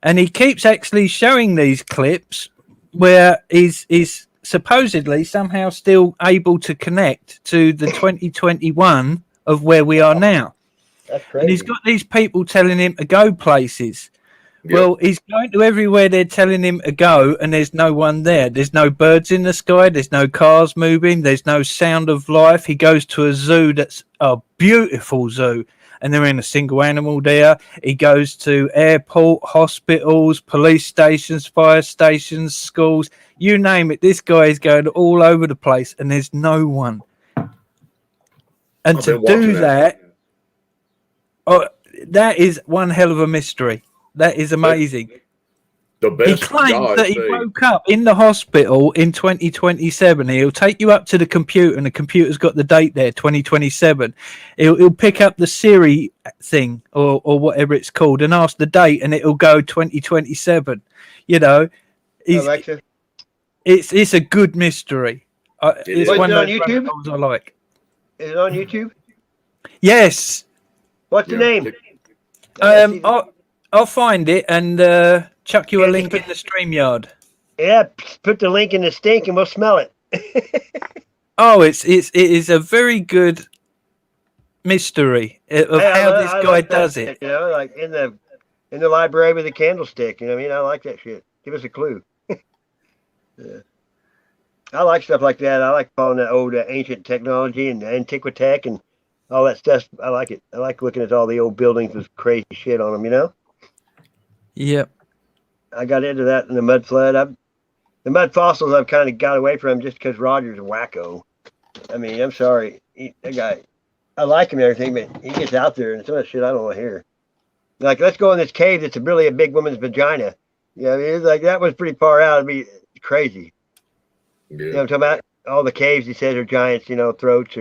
And he keeps actually showing these clips where he's supposedly somehow still able to connect to the 2021 of where we are now. That's crazy. And he's got these people telling him to go places. Yeah. Well, he's going to everywhere they're telling him to go, and there's no one there. There's no birds in the sky. There's no cars moving. There's no sound of life. He goes to a zoo that's a beautiful zoo, and there ain't a single animal there. He goes to airport, hospitals, police stations, fire stations, schools, you name it. This guy is going all over the place, and there's no one. And I've to been watching do that, that is one hell of a mystery. That is amazing. The He best claims guys that he say, woke up in the hospital in 2027. He'll take you up to the computer, and the computer's got the date there, 2027. He'll pick up the Siri thing or whatever it's called and ask the date, and it'll go 2027. You know, Alexa. It's a good mystery. It's Is one it of on those YouTube? rabbit holes I like. Is it on YouTube? Yes. What's the name? I'll find it and chuck you a link in the StreamYard. Yeah, put the link in the stink and we'll smell it. Oh, it is a very good mystery of how this guy like that does shit, it. You know, like in the library with the candlestick. You know what I mean? I like that shit. Give us a clue. Yeah. I like stuff like that. I like following that old ancient technology and antiquitech and all that stuff. I like it. I like looking at all the old buildings with crazy shit on them, you know? Yep. I got into that in the mud flood. The mud fossils I've kind of got away from just because Roger's a wacko. I mean, I'm sorry. That guy, I like him and everything, but he gets out there and some of that shit I don't want to hear. Like, let's go in this cave that's really a big woman's vagina. You know, I mean, it's like that was pretty far out. It'd be crazy. Yeah. You know what I'm talking about? All the caves he says are giants, you know, throats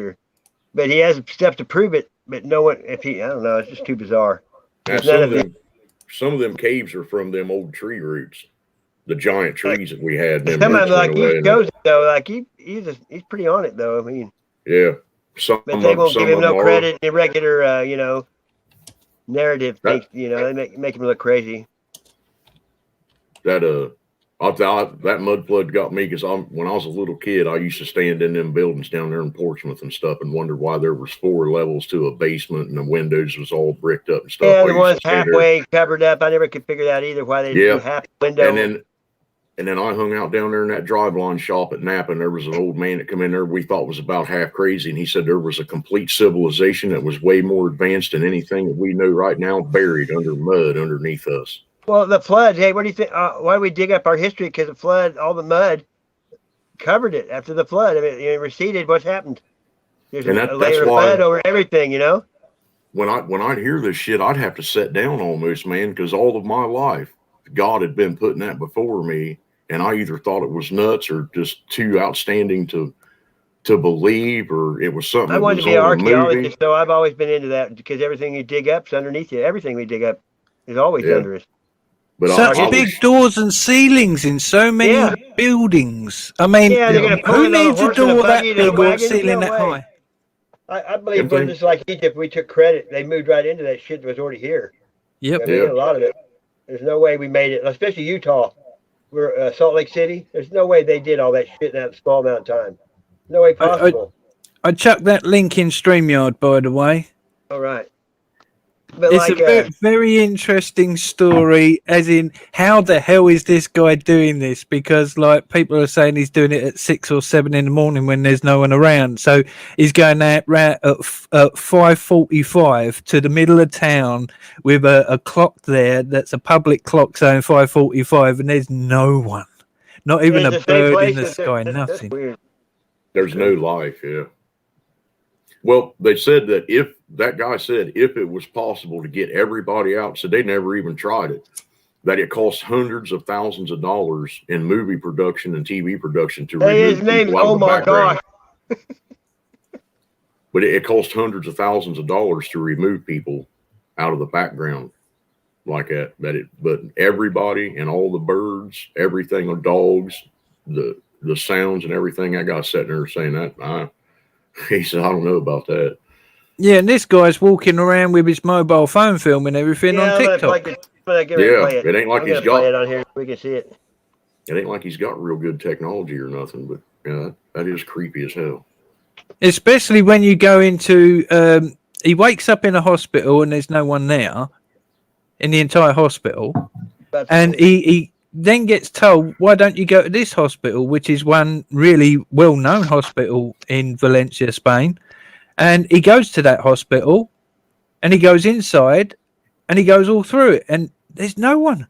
but he has stuff to prove it, but no one, I don't know, it's just too bizarre. Now, some of them caves are from them old tree roots, the giant trees that we had. Them Some of roots them, like, went away he shows it, though, like, he's pretty on it, though, I mean. Yeah. Some But they won't give him no are. credit in the regular, you know, narrative things, you know, they make him look crazy. That mud flood got me because when I was a little kid, I used to stand in them buildings down there in Portsmouth and stuff and wonder why there was 4 levels to a basement and the windows was all bricked up and stuff. Yeah, the one's halfway covered up. I never could figure that either. Why they do half window. And then I hung out down there in that drive-line shop at Napa, and there was an old man that come in there we thought was about half crazy, and he said there was a complete civilization that was way more advanced than anything that we know right now, buried under mud underneath us. Well, the floods, hey, what do you think? Why do we dig up our history? Because the flood, all the mud covered it after the flood. I mean, it receded. What's happened? There's a layer of mud over everything, you know? When I'd hear this shit, I'd have to sit down almost, man, because all of my life, God had been putting that before me, and I either thought it was nuts or just too outstanding to believe, or it was something. I wanted to be an archaeologist, so I've always been into that because everything you dig up is underneath you. Everything we dig up is always under us. But such big doors and ceilings in so many buildings. I mean, who needs a door that big or a ceiling that high? I believe we're just like Egypt. We took credit. They moved right into that shit that was already here. Yep. I mean, a lot of it. There's no way we made it, especially Utah. We're Salt Lake City. There's no way they did all that shit in that small amount of time. No way possible. I chucked that link in StreamYard, by the way. All right. But it's a very interesting story, as in how the hell is this guy doing this? Because like people are saying he's doing it at 6 or 7 in the morning when there's no one around. So he's going out at 5:45 to the middle of town with a clock there that's a public clock saying 5:45, and there's no one, not even a bird in the sky, nothing. There's no life, yeah. Well, they said that if it was possible to get everybody out, so they never even tried it, that it costs hundreds of thousands of dollars in movie production and TV production to remove his name. Oh my gosh. But it costs hundreds of thousands of dollars to remove people out of the background like that. But everybody and all the birds, everything, the dogs, the sounds and everything, I got sitting there saying that. He said, I don't know about that. Yeah, and this guy's walking around with his mobile phone filming everything on TikTok. It ain't like he's got it on here. We can see it. It ain't like he's got real good technology or nothing, but yeah, that is creepy as hell. Especially when you go into, he wakes up in a hospital and there's no one there in the entire hospital. And he then gets told, why don't you go to this hospital, which is one really well-known hospital in Valencia, Spain. And he goes to that hospital, and he goes inside, and he goes all through it, and there's no one.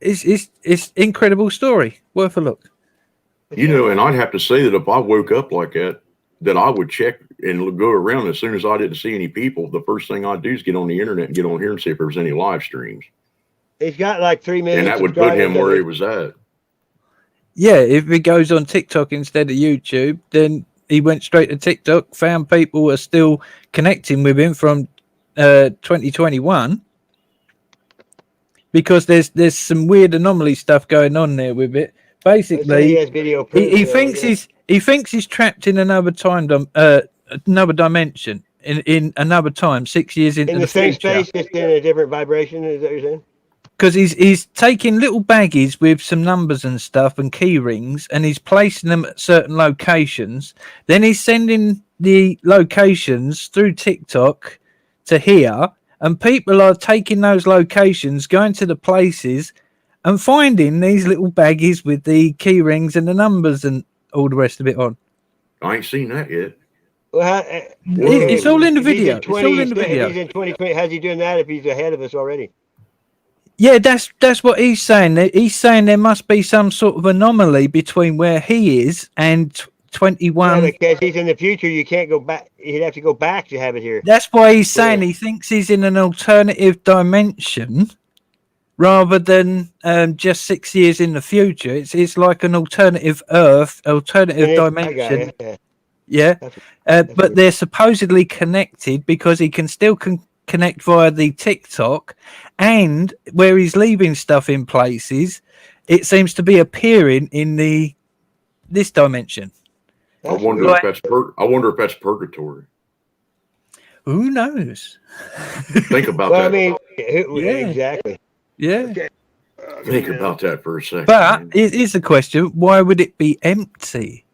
It's incredible story. Worth a look. You know, and I'd have to say that if I woke up like that, that I would check and go around as soon as I didn't see any people. The first thing I'd do is get on the internet and get on here and see if there was any live streams. He's got like 3 million. And that would put him where he was at. Yeah, if he goes on TikTok instead of YouTube, then he went straight to TikTok, found people are still connecting with him from 2021. Because there's some weird anomaly stuff going on there with it. Basically, he has video proof, he thinks he's trapped in another another dimension in another time, 6 years into in the the same future. space, just in a different vibration. Is that what you're saying? Because he's taking little baggies with some numbers and stuff and key rings, and he's placing them at certain locations. Then he's sending the locations through TikTok to here. And people are taking those locations, going to the places and finding these little baggies with the key rings and the numbers and all the rest of it on. I ain't seen that yet. Well, it's all in the video. It's all in the video. If he's in 2020, how's he doing that if he's ahead of us already? Yeah, that's what he's saying. He's saying there must be some sort of anomaly between where he is and 21. Yeah, because he's in the future, you can't go back. He'd have to go back to have it here. That's why he's saying he thinks he's in an alternative dimension rather than just 6 years in the future. It's like an alternative Earth, alternative dimension. Yeah, but they're supposedly connected because he can still connect via the TikTok, and where he's leaving stuff in places, it seems to be appearing in this dimension. I wonder if that's purgatory. Who knows? Think about Well, that. I mean, exactly. Yeah. Think about that for a second. But here's the question: why would it be empty?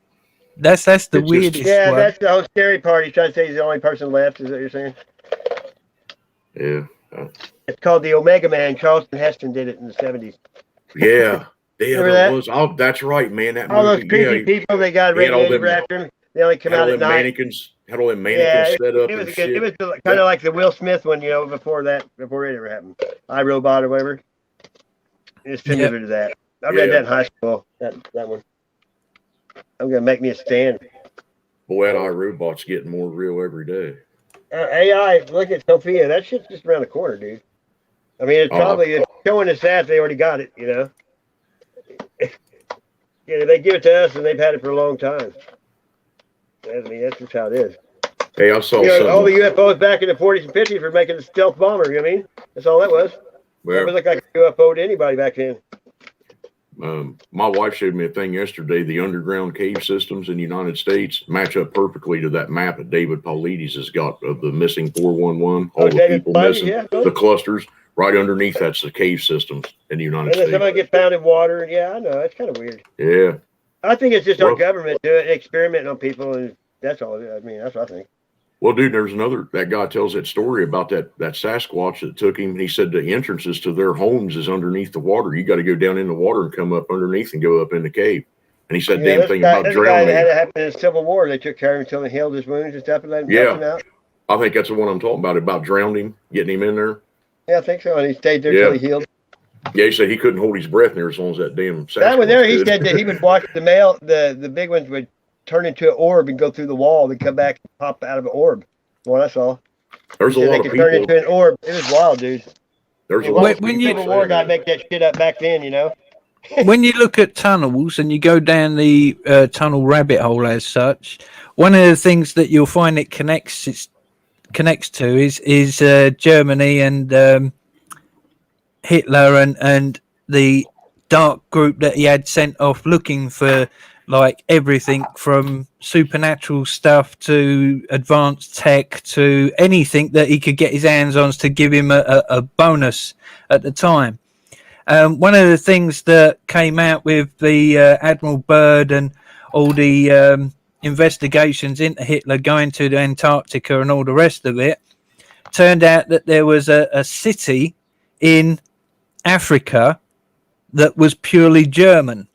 That's the weirdest Yeah, one. that's the whole scary part. He's trying to say he's the only person left. Is that what you're saying? Yeah. It's called the Omega Man. Charleston Heston did it in the 70s. Yeah. Yeah, Remember that that? was. Oh, that's right, man. That All those movie, creepy people, they got radiated after him. They only come had out all at them night. mannequins. Had all them mannequins set up it was and good. shit. It was kind of like the Will Smith one, before it ever happened. iRobot or whatever. It's similar to that. I read that in high school. That one. I'm gonna make me a stand. Boy, that iRobot's getting more real every day. AI, look at Sophia. That shit's just around the corner, dude. I mean, it's showing us that they already got it, they give it to us, and they've had it for a long time. I mean, that's just how it is. Hey, I saw something. All the UFOs back in the 40s and 50s for making a stealth bomber. You know what I mean? That's all that was. Well, Never looked like a UFO to anybody back then. My wife showed me a thing yesterday. The underground cave systems in the United States match up perfectly to that map that David Paulides has got of the missing 411. All the people missing, the clusters. Right underneath that's the cave systems in the United States. And then somebody get found in water. Yeah, I know. It's kind of weird. Yeah. I think it's just our government doing experimenting on people, and that's all. I mean, that's what I think. Well, dude, there's that guy tells that story about that Sasquatch that took him. And he said the entrances to their homes is underneath the water. You got to go down in the water and come up underneath and go up in the cave. And he said, damn thing about drowning. Guy that had it happen in the Civil War. They took care of him until he healed his wounds and stuff and let him out. I think that's the one I'm talking about drowning, getting him in there. Yeah, I think so. And he stayed there until he healed. Yeah, he said he couldn't hold his breath near as long as that damn Sasquatch. That one there, he said that he would watch the big ones would turn into an orb and go through the wall, then come back and pop out of an orb. What I saw. There's a lot of people. Turn into an orb. It was wild, dude. There's a lot of people. Civil War guy make that shit up back then, When you look at tunnels and you go down the tunnel rabbit hole as such, one of the things that you'll find it connects to is Germany and Hitler and the dark group that he had sent off looking for like everything from supernatural stuff to advanced tech to anything that he could get his hands on to give him a bonus at the time. One of the things that came out with the Admiral Byrd and all the investigations into Hitler going to the Antarctica and all the rest of it, turned out that there was a city in Africa that was purely German.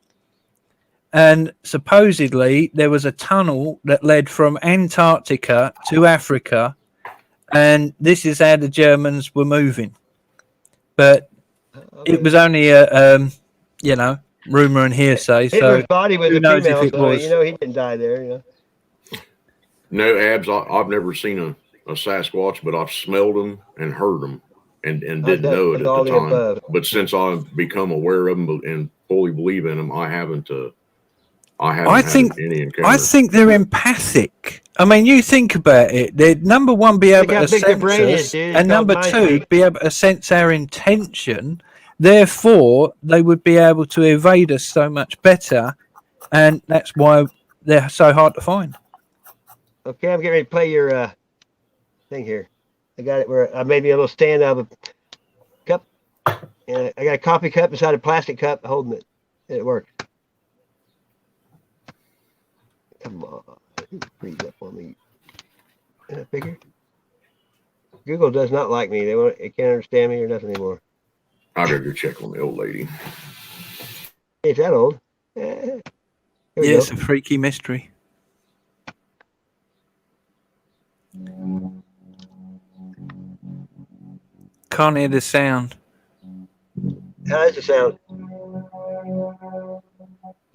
And supposedly there was a tunnel that led from Antarctica to Africa, and this is how the Germans were moving. But it was only a, rumor and hearsay. Hitler's So body was who a knows if female, it so was? you know he didn't die there. You know. No, Abs, I've never seen a Sasquatch, but I've smelled them and heard them and didn't know it at the time. But since I've become aware of them and fully believe in them, I haven't had any encounter. I think they're empathic. I mean, you think about it. They'd number one be able to sense us, and number two be able to sense our intention. Therefore, they would be able to evade us so much better, and that's why they're so hard to find. Okay, I'm getting ready to play your thing here. I got it where I made me a little stand of a cup, and I got a coffee cup inside a plastic cup holding it. And it works. Come on, freeze up on me. Isn't that bigger? Google does not like me. They can't understand me or nothing anymore. I gotta go check on the old lady. It's that old. It's a freaky mystery. Can't hear the sound. How's the sound?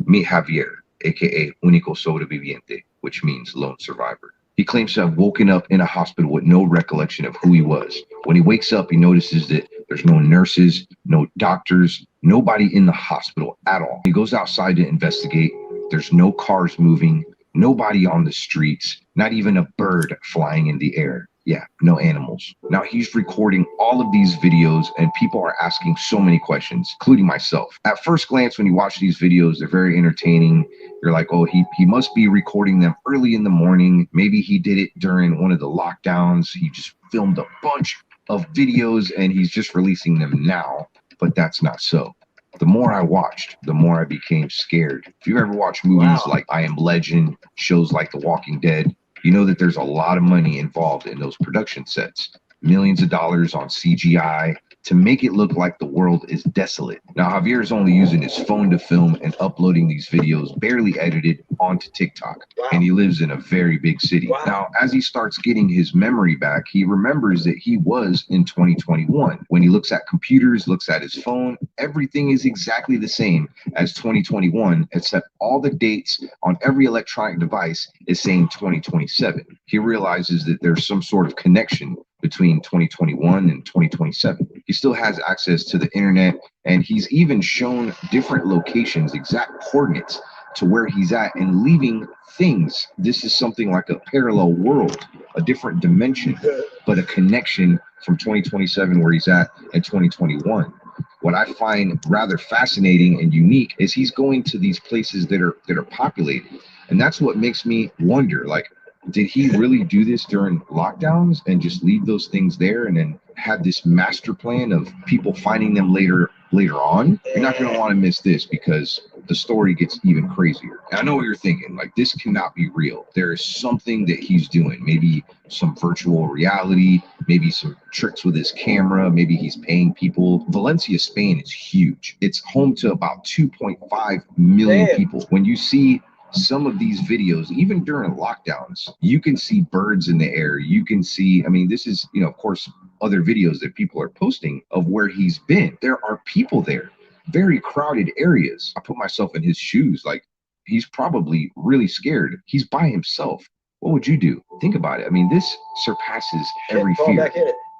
Meet Javier, aka Único Sobreviviente, which means lone survivor. He claims to have woken up in a hospital with no recollection of who he was. When he wakes up, he notices that there's no nurses, no doctors, nobody in the hospital at all. He goes outside to investigate. There's no cars moving, nobody on the streets, not even a bird flying in the air. Yeah, no animals. Now he's recording all of these videos and people are asking so many questions, including myself. At first glance, when you watch these videos, they're very entertaining. You're like, oh, he must be recording them early in the morning. Maybe he did it during one of the lockdowns. He just filmed a bunch of videos and he's just releasing them now, but that's not so. The more I watched, the more I became scared. If you ever watch movies like I Am Legend, shows like The Walking Dead, you know that there's a lot of money involved in those production sets. Millions of dollars on CGI to make it look like the world is desolate. Now, Javier is only using his phone to film and uploading these videos, barely edited, onto TikTok. And he lives in a very big city. Now, as he starts getting his memory back, he remembers that he was in 2021. When he looks at computers, looks at his phone, everything is exactly the same as 2021, except all the dates on every electronic device is saying 2027. He realizes that there's some sort of connection between 2021 and 2027. He still has access to the internet, and he's even shown different locations, exact coordinates to where he's at, and leaving things. This is something like a parallel world, a different dimension, but a connection from 2027 where he's at and 2021. What I find rather fascinating and unique is he's going to these places that are populated, and that's what makes me wonder, like, did he really do this during lockdowns and just leave those things there and then had this master plan of people finding them later on? You're not going to want to miss this because the story gets even crazier. And I know what you're thinking, like, this cannot be real. There is something that he's doing, maybe some virtual reality, maybe some tricks with his camera, maybe he's paying people. Valencia, Spain is huge. It's home to about 2.5 million people. When you see some of these videos, even during lockdowns, you can see birds in the air. You can see, I mean, this is, of course, other videos that people are posting of where he's been. There are people there, very crowded areas. I put myself in his shoes. Like, he's probably really scared. He's by himself. What would you do? Think about it. I mean, this surpasses every fear.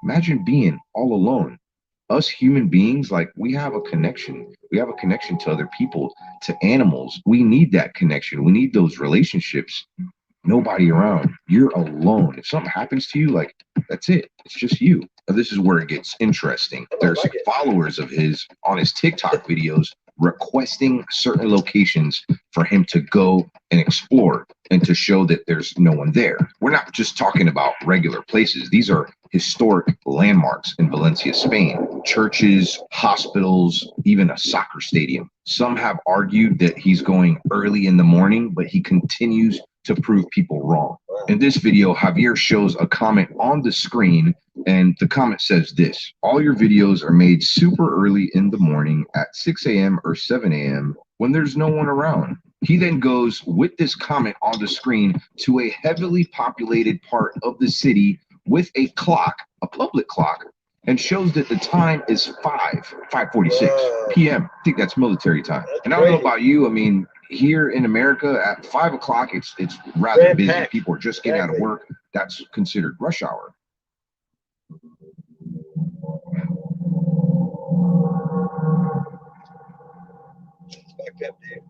Imagine being all alone. Us human beings, like, we have a connection. We have a connection to other people, to animals. We need that connection. We need those relationships. Nobody around. You're alone. If something happens to you, like, that's it. It's just you. Now, this is where it gets interesting. There's followers of his on his TikTok videos requesting certain locations for him to go and explore and to show that there's no one there. We're not just talking about regular places. These are historic landmarks in Valencia, Spain. Churches, hospitals, even a soccer stadium. Some have argued that he's going early in the morning, but he continues to prove people wrong. In this video, Javier shows a comment on the screen, and the comment says this: all your videos are made super early in the morning at 6 a.m. or 7 a.m. when there's no one around. He then goes with this comment on the screen to a heavily populated part of the city with a clock, a public clock, and shows that the time is 5:46 p.m. I think that's military time. And I don't know about you, I mean, here in America at 5 o'clock, it's rather busy. People are just getting out of work. That's considered rush hour. Fucked up, dude.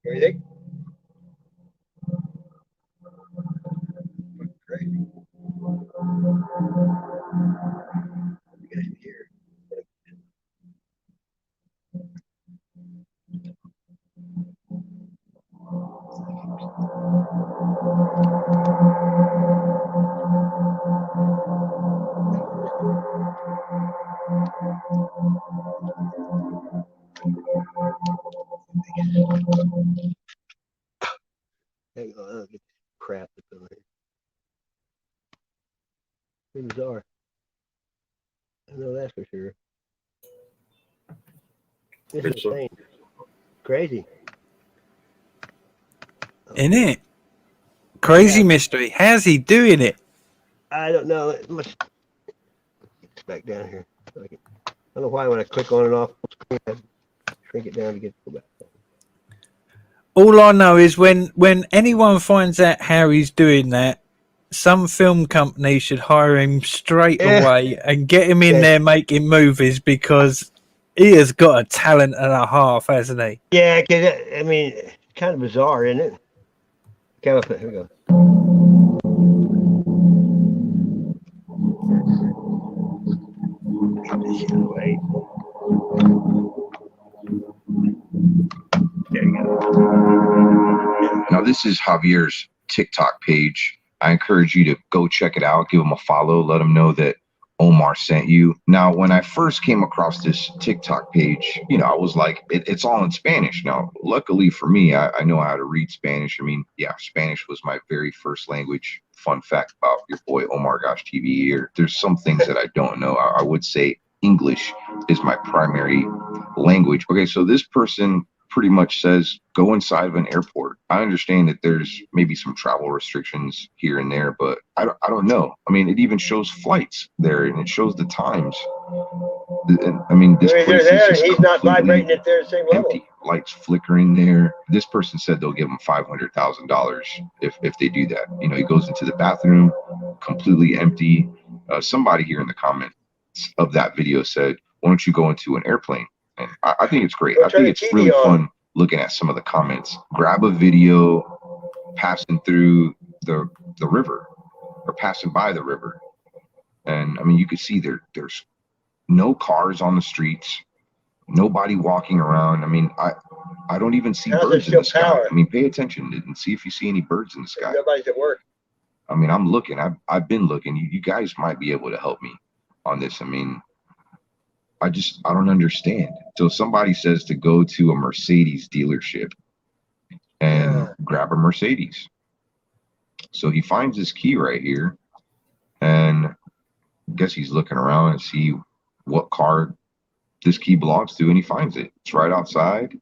What do you think? Crazy. You guys here. Hang on, I'll get this crap that's over here. Pretty bizarre. I know that's for sure. This is insane. Crazy. Isn't it? Crazy mystery. How's he doing it? I don't know. It must get this back down here. I don't know why when I click on and off screen, I shrink it down to get it back. All I know is when anyone finds out how he's doing that, some film company should hire him straight away and get him in there making movies, because he has got a talent and a half, hasn't he? Yeah, because I mean, it's kind of bizarre, isn't it? Okay, here we go. Get this shit away. There you go. Now, this is Javier's TikTok page. I encourage you to go check it out, give him a follow, let him know that Omar sent you. Now, when I first came across this TikTok page, you know, I was like, it's all in Spanish. Now, luckily for me, I know how to read Spanish. I mean, yeah, Spanish was my very first language. Fun fact about your boy Omar Gosh TV here. There's some things that I don't know. I would say English is my primary language. Okay, so this person pretty much says go inside of an airport. I understand that there's maybe some travel restrictions here and there, but I don't know. I mean, it even shows flights there, and it shows the times. I mean, this place is just he's not vibrating at their same level. Empty. Lights flickering there. This person said they'll give him $500,000 if they do that. You know, he goes into the bathroom, completely empty. Somebody here in the comments of that video said, "Why don't you go into an airplane?" And I think it's great. I think it's really fun looking at some of the comments. Grab a video passing through the river or passing by the river. And I mean, you can see there's no cars on the streets, nobody walking around. I mean, I don't even see birds in the sky. I mean, pay attention and see if you see any birds in the sky. Nobody's at work. I mean, I'm looking. I've been looking. You guys might be able to help me on this. I mean, I don't understand. So somebody says to go to a Mercedes dealership and grab a Mercedes. So he finds this key right here, and I guess he's looking around and see what car this key belongs to, and he finds it. It's right outside.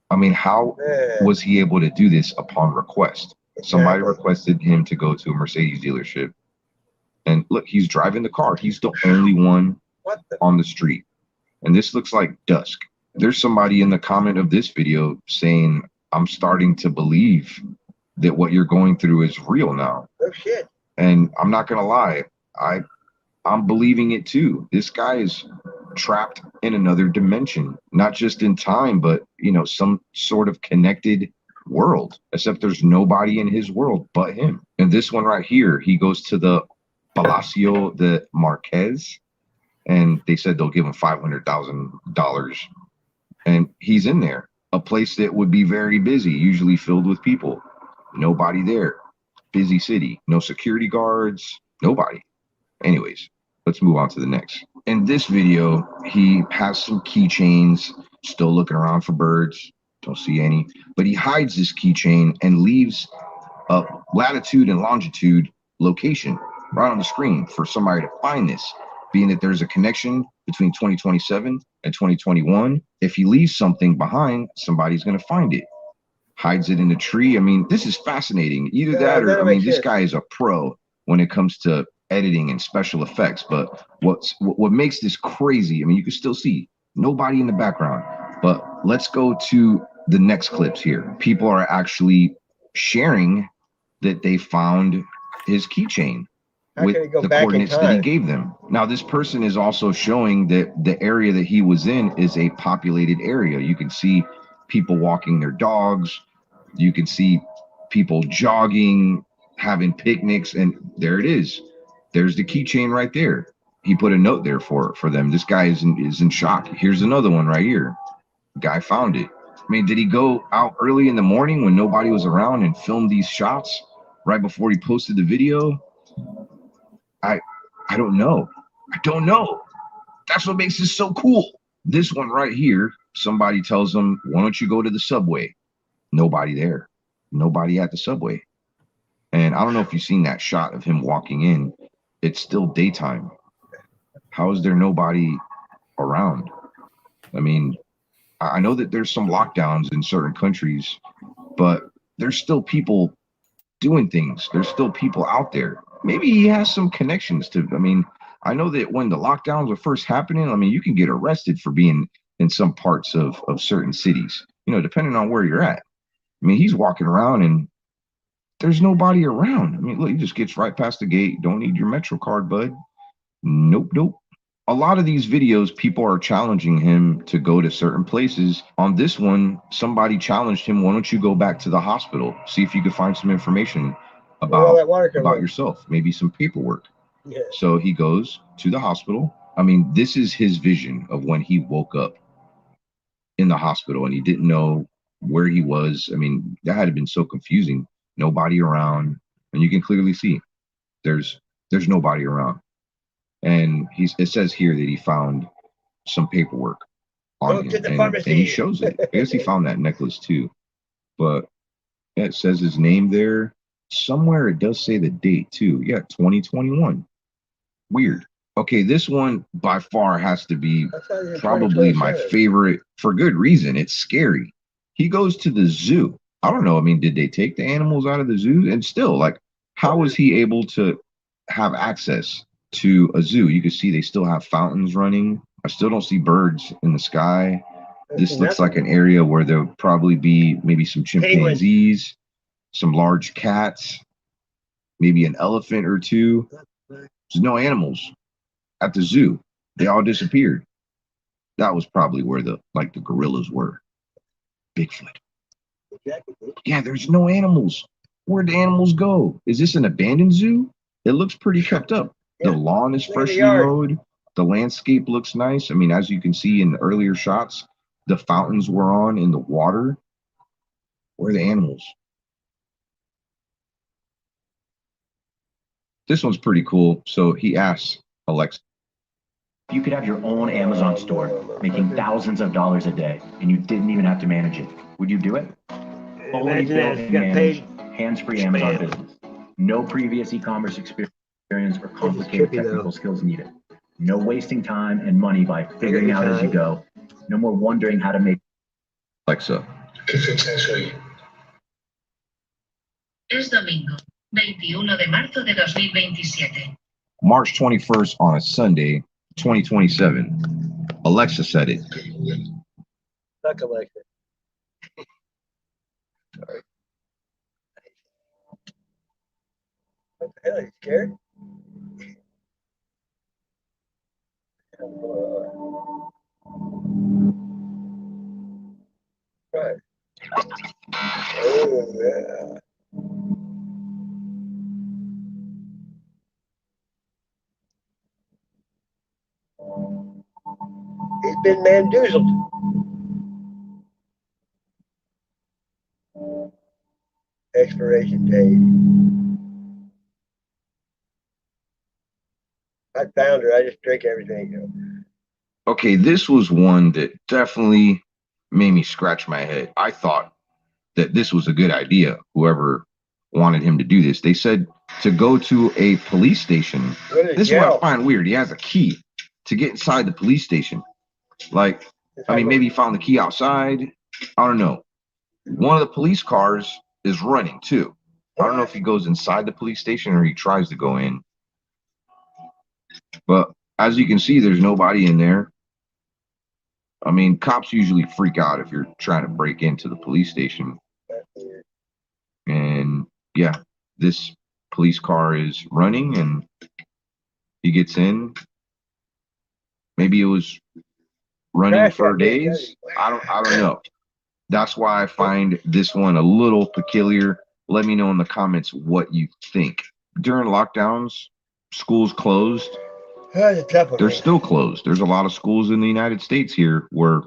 I mean, how was he able to do this upon request? Somebody requested him to go to a Mercedes dealership, and look, he's driving the car. He's the only one on the street, and this looks like dusk. There's somebody in the comment of this video saying, "I'm starting to believe that what you're going through is real now." Oh shit. And I'm not gonna lie, I'm believing it too. This guy is trapped in another dimension, not just in time, but you know, some sort of connected world, except there's nobody in his world but him. And this one right here, he goes to the Palacio de Marquez, and they said they'll give him $500,000, and he's in there, a place that would be very busy, usually filled with people. Nobody there. Busy city. No security guards. Nobody. Anyways, let's move on to the next. In this video, he has some keychains, still looking around for birds. Don't see any. But he hides this keychain and leaves a latitude and longitude location right on the screen for somebody to find this, being that there's a connection between 2027 and 2021. If he leaves something behind, somebody's going to find it. Hides it in a tree. I mean, this is fascinating. Either that or, I mean, this guy is a pro when it comes to editing and special effects. But what makes this crazy, I mean, you can still see nobody in the background. But let's go to the next clips here. People are actually sharing that they found his keychain with the coordinates that he gave them. Now, this person is also showing that the area that he was in is a populated area. You can see people walking their dogs. You can see people jogging, having picnics, and there it is. There's the keychain right there. He put a note there for them. This guy is in shock. Here's another one right here. Guy found it. I mean, did he go out early in the morning when nobody was around and film these shots right before he posted the video? I don't know. I don't know. That's what makes this so cool. This one right here, somebody tells him, why don't you go to the subway? Nobody there. Nobody at the subway. And I don't know if you've seen that shot of him walking in. It's still daytime. How is there nobody around? I mean, I know that there's some lockdowns in certain countries, but there's still people doing things. There's still people out there. Maybe he has some connections to, I mean, I know that when the lockdowns were first happening, I mean, you can get arrested for being in some parts of certain cities, you know, depending on where you're at. I mean, he's walking around and there's nobody around. I mean, look, he just gets right past the gate. Don't need your Metro card, bud. Nope, nope. A lot of these videos, people are challenging him to go to certain places. On this one, somebody challenged him, why don't you go back to the hospital? See if you could find some information about yourself, maybe some paperwork. Yeah. So he goes to the hospital. I mean, this is his vision of when he woke up in the hospital and he didn't know where he was. I mean, that had been so confusing. Nobody around. And you can clearly see there's nobody around. And it says here that he found some paperwork on him, and he shows it. I guess he found that necklace too, but yeah, it says his name there. Somewhere it does say the date too. Yeah, 2021. Weird. Okay, this one by far has to be probably my favorite for good reason. It's scary. He goes to the zoo. I don't know. I mean, did they take the animals out of the zoo? And still, like, how was he able to have access to a zoo? You can see they still have fountains running. I still don't see birds in the sky. This looks like an area where there'll probably be maybe some chimpanzees, some large cats, maybe an elephant or two. There's no animals at the zoo. They all disappeared. That was probably where the gorillas were. Bigfoot. Yeah, there's no animals. Where'd the animals go? Is this an abandoned zoo? It looks pretty kept up. The lawn is freshly mowed. The landscape looks nice. I mean, as you can see in the earlier shots, the fountains were on in the water. Where are the animals? This one's pretty cool. So he asks Alexa, if you could have your own Amazon store making thousands of dollars a day and you didn't even have to manage it, would you do it? Fully built and managed, hands-free Amazon business. No previous e-commerce experience or complicated technical skills needed. No wasting time and money by figuring out as you go. No more wondering how to make. Alexa. Es domingo, 21 de marzo de 2027. March 21st on a Sunday, 2027. Alexa said it. Fuck Alexa. Sorry. What the hell? Are you scared? Right. Oh, yeah. He's been mandoozled. Expiration date. I found her. I just drink everything. Okay, this was one that definitely made me scratch my head. I thought that this was a good idea. Whoever wanted him to do this, they said to go to a police station. This is what I find weird. He has a key to get inside the police station. Like, I mean, maybe he found the key outside. I don't know. One of the police cars is running too. I don't know if he goes inside the police station or he tries to go in. But as you can see, there's nobody in there. I mean, cops usually freak out if you're trying to break into the police station. And yeah, this police car is running and he gets in. Maybe it was running for days. I don't know. That's why I find this one a little peculiar. Let me know in the comments what you think. During lockdowns, schools closed. They're still closed. There's a lot of schools in the United States here where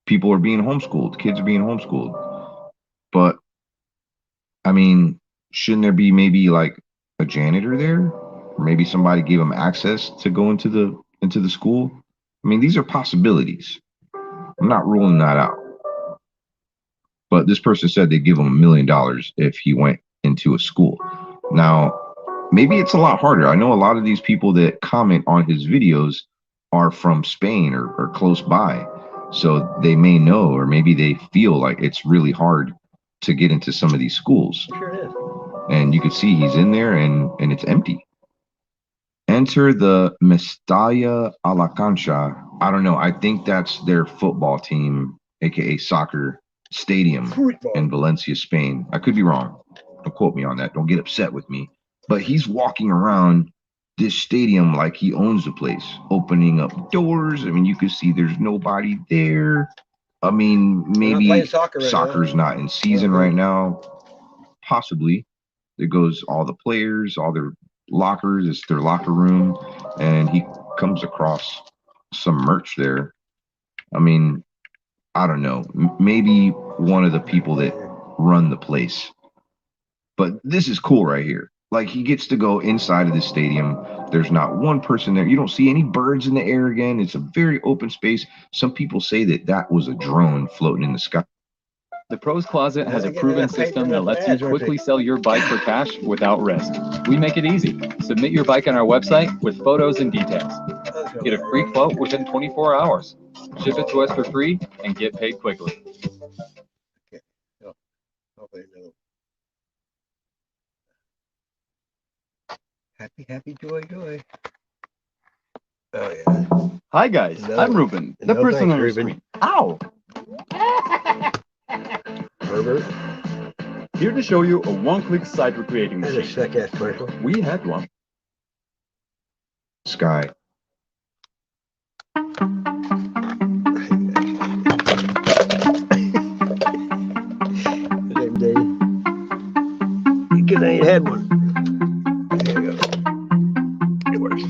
people are being homeschooled, kids are being homeschooled. But I mean, shouldn't there be maybe like a janitor there? Or maybe somebody gave them access to go into the school? I mean, these are possibilities. I'm not ruling that out. But this person said they'd give him $1 million if he went into a school. Now, maybe it's a lot harder. I know a lot of these people that comment on his videos are from Spain or close by. So they may know, or maybe they feel like it's really hard to get into some of these schools. Sure it is. And you can see he's in there and it's empty. Enter the Mestalla a la Cancha. I don't know. I think that's their football team, aka soccer stadium in Valencia, Spain. I could be wrong. Don't quote me on that. Don't get upset with me. But he's walking around this stadium like he owns the place, opening up doors. I mean, you can see there's nobody there. I mean, maybe soccer's not in season right now. Possibly. There goes all the players, all their lockers. It's their locker room. And he comes across some merch there. I mean, I don't know. Maybe one of the people that run the place. But this is cool right here. Like, he gets to go inside of the stadium. There's not one person there. You don't see any birds in the air again. It's a very open space. Some people say that was a drone floating in the sky. The Pros Closet has a proven system that lets you quickly sell your bike for cash without risk. We make it easy. Submit your bike on our website with photos and details. Get a free quote within 24 hours. Ship it to us for free and get paid quickly. Happy, joy. Oh, yeah. Hi, guys. No. I'm Ruben, the No, person thanks, on the Ruben. screen. Ow! Herbert. Here to show you a one-click site recreating That's a machine. sick-ass commercial. We had one. Sky. Same day. Because I ain't had one. There you go. It works.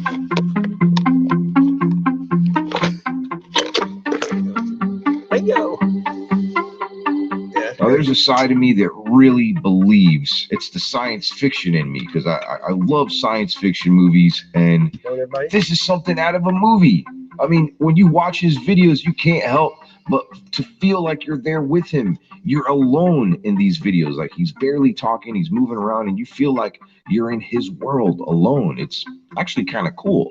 Bingo. Now, there's a side of me that really believes it's the science fiction in me, because I love science fiction movies, and this is something out of a movie. I mean, when you watch his videos, you can't help but to feel like you're there with him. You're alone in these videos. Like, he's barely talking, he's moving around, and you feel like you're in his world alone. It's actually kind of cool.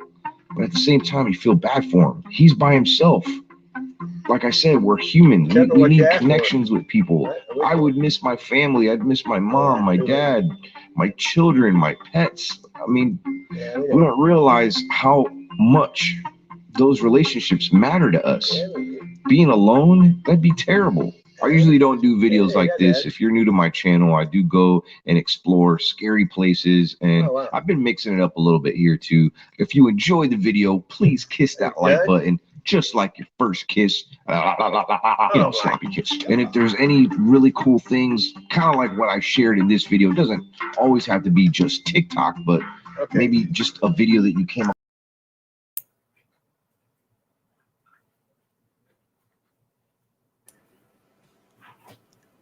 But at the same time, you feel bad for him. He's by himself. Like I said, we're humans. We need connections with people. I would miss my family. I'd miss my mom, my dad, my children, my pets. I mean, we don't realize how much those relationships matter to us. Being alone, that'd be terrible. I usually don't do videos like this. If you're new to my channel, I do go and explore scary places, and I've been mixing it up a little bit here too. If you enjoy the video, please kiss that like button, just like your first kiss, sloppy kiss. And if there's any really cool things, kind of like what I shared in this video, it doesn't always have to be just TikTok, but maybe just a video that you came up.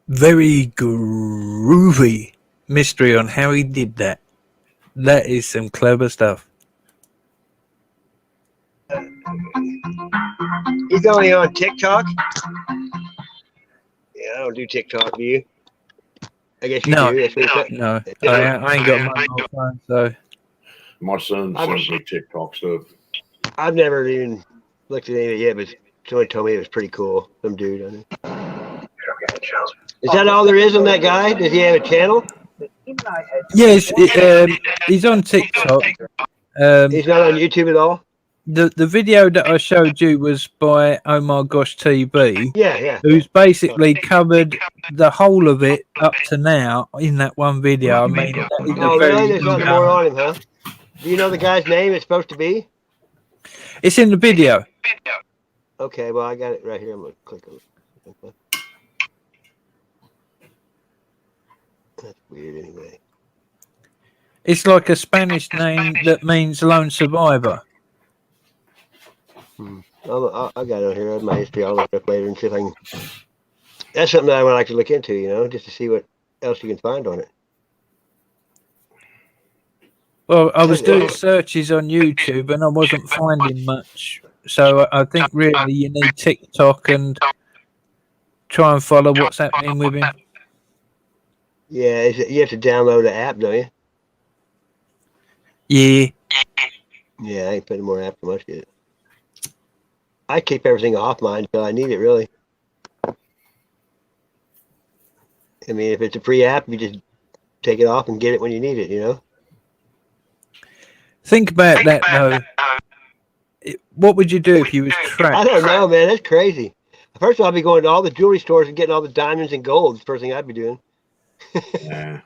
Very groovy mystery on how he did that. That is some clever stuff. He's only on TikTok. don't do TikTok. Do you? I guess you No, do. That's what no, I ain't got my mobile phone, so My son sends me TikTok stuff. I've never even looked at any of it yet, but somebody told me it was pretty cool. Some dude on it. Is that all there is on that guy? Does he have a channel? yes, he's on TikTok. He's not on YouTube at all. The video that I showed you was by Oh My Gosh TV. Yeah. Who's basically covered the whole of it up to now in that one video. I mean, that is Oh, a very really? There's nothing more on him, huh? Do you know the guy's name it's supposed to be? It's in the video. Okay, well, I got it right here. I'm going to click on it. That's weird anyway. It's like a Spanish name that means lone survivor. I got it on here. My history. I'll look it up later and see if I can. That's something that I would like to look into, just to see what else you can find on it. Well, I was doing searches on YouTube and I wasn't finding much. So I think really you need TikTok and try and follow what's happening with him. Yeah, you have to download the app, don't you? Yeah. Yeah, I ain't putting more app too much yet. I keep everything off mine until I need it, really. I mean, if it's a free app, you just take it off and get it when you need it, Think about that, though. What would you do if you was trapped? I don't know, man. That's crazy. First of all, I'd be going to all the jewelry stores and getting all the diamonds and gold. That's the first thing I'd be doing. Yeah.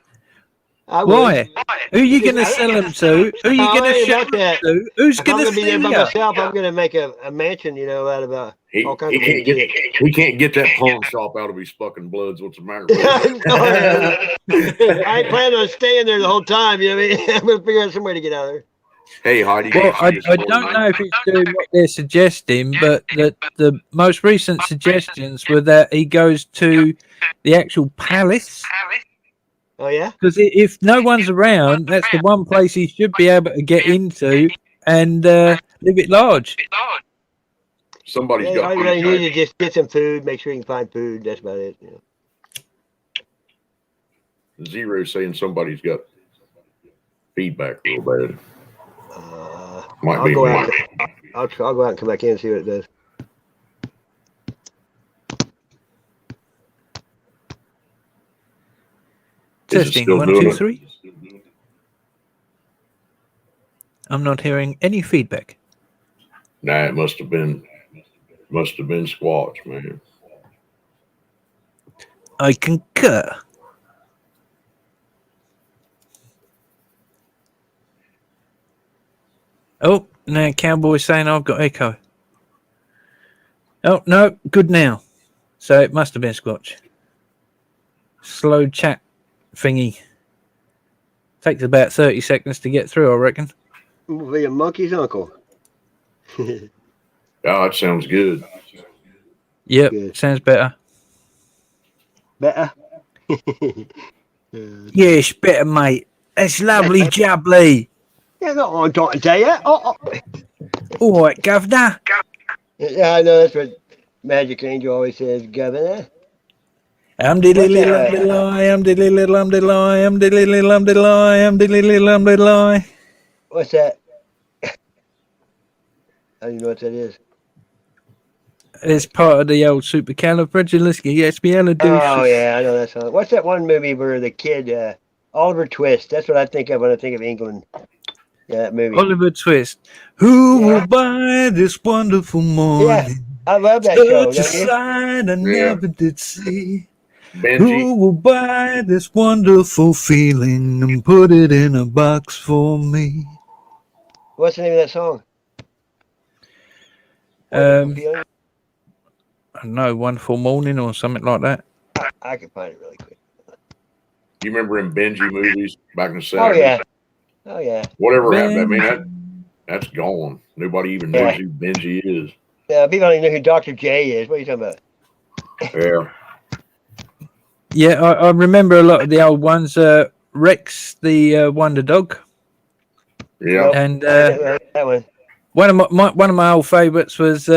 Why? Who are you going to sell them to? Who are you going to show them to? Who's going to be there see by you? myself? I'm going to make a mansion, out of all kinds of weird shit. We can't get that pawn shop out of his fucking bloods. What's the matter with I ain't planning on staying there the whole time. You know what I mean? I'm going to figure out some way to get out of there. Hey, Heidi. Well, I don't know if he's doing what they're suggesting, but the most recent suggestions were that he goes to the actual palace. Oh, yeah? Because if no one's around, that's the one place he should be able to get into and live it large. Somebody's got all you really need is just get some food, make sure you can find food. That's about it. Zero saying somebody's got feedback real bad. Might be go me. out. I'll go out and come back in and see what it does. Testing 1, 2, 3. I'm not hearing any feedback. Nah, it must have been Squatch, man. I concur. Oh, now Cowboy's saying I've got echo. Oh, no, good now. So it must have been Squatch. Slow chat thingy. Takes about 30 seconds to get through, I reckon. We'll be a monkey's uncle. Oh, that sounds good. Yep, sounds better. Better? Yes, better, mate. That's lovely jubbly. Yeah, not what I'm talking to you. All right, Governor. Yeah, I know that's what Magic Angel always says, Governor. I'm the little lie, I'm the little lie, I'm the little lie, I'm the little lie. What's that? I don't even know what that is. It's part of the old supercalifragilisticexpialidocious. Oh, yeah, I know that song. What's that one movie where the kid, Oliver Twist? That's what I think of when I think of England. Yeah, that movie. Oliver Twist. Who will buy this wonderful morning? Yeah, I love that show. Such a sight I never did see. Benji. Who will buy this wonderful feeling and put it in a box for me? What's the name of that song? I don't know, Wonderful Morning or something like that. I can find it really quick. You remember in Benji movies back in the 70s? Oh, yeah. Oh, yeah. Whatever happened, I mean, that's gone. Nobody even knows who Benji is. Yeah, people don't even know who Dr. J is. What are you talking about? Yeah. Yeah, I remember a lot of the old ones. Rex, the Wonder Dog. Yeah. And that one. one of my old favourites was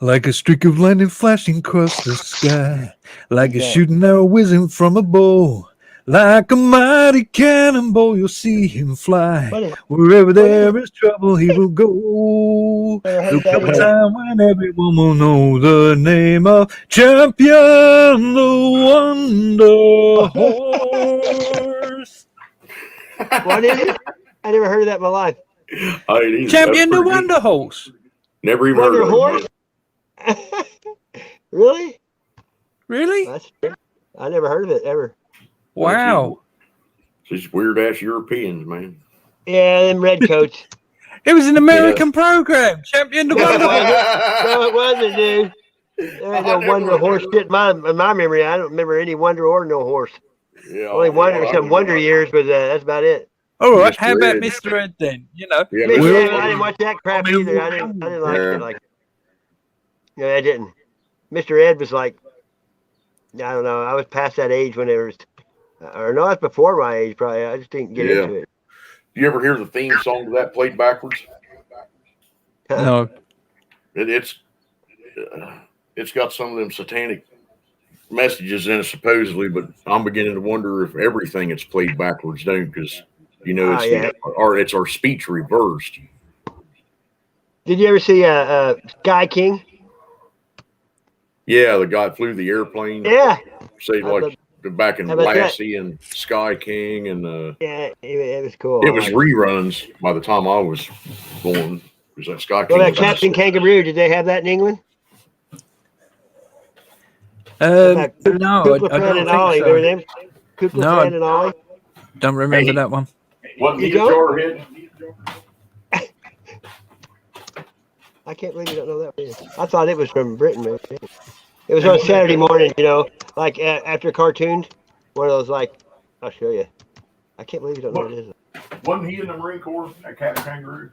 Like a streak of lightning flashing across the sky, like a that? shooting arrow whizzing from a bow, like a mighty cannonball, you'll see him fly. What is? Wherever there is trouble, he will go. Never There'll heard that come a either. time when everyone will know the name of Champion the Wonder Horse. What is it? I never heard of that in my life. I ain't either. Champion That's the pretty good. Wonder Horse. Never even Wonder heard of Horse? it. Really? Really? That's I never heard of it ever. Wow. These weird ass Europeans, man. Yeah, them red coats. It was an American program. Champion the No, it Wonder Horse. wasn't. No, it wasn't, dude. There ain't no Wonder Horse shit in my memory. I don't remember any Wonder or no horse. Yeah. Only Wonder, some Wonder Years, but that's about it. All right, Mr. how about Ed. Mr. Ed then? You know, Yeah, Mr. Mr. Ed, Ed. I didn't watch that crap either. I didn't like Yeah. it like. No, I didn't. Mr. Ed was like, I don't know. I was past that age when it was, or no, that's before my age probably. I just didn't get Yeah. into it. You ever hear the theme song to that played backwards? no. It's got some of them satanic messages in it supposedly, but I'm beginning to wonder if everything is played backwards, don't? Because it's yeah. it's our speech reversed. Did you ever see Sky King? Yeah, the guy flew the airplane. Yeah. Say like back in how about that? Lassie and Sky King and Yeah, it was cool. it was reruns by the time I was born. Was that Sky King? Well, that Captain Kangaroo, did they have that in England? No, I Kukla Fran don't and Ollie, think remember so. them? Kukla No, Fran and Ollie? Don't remember that one. Wasn't he You a don't? jarhead? I can't believe you don't know that one. I thought it was from Britain, maybe. It was on Saturday morning, like after cartoons. One of those, like, I'll show you. I can't believe you don't know what it is. Wasn't he in the Marine Corps? That Captain Kangaroo?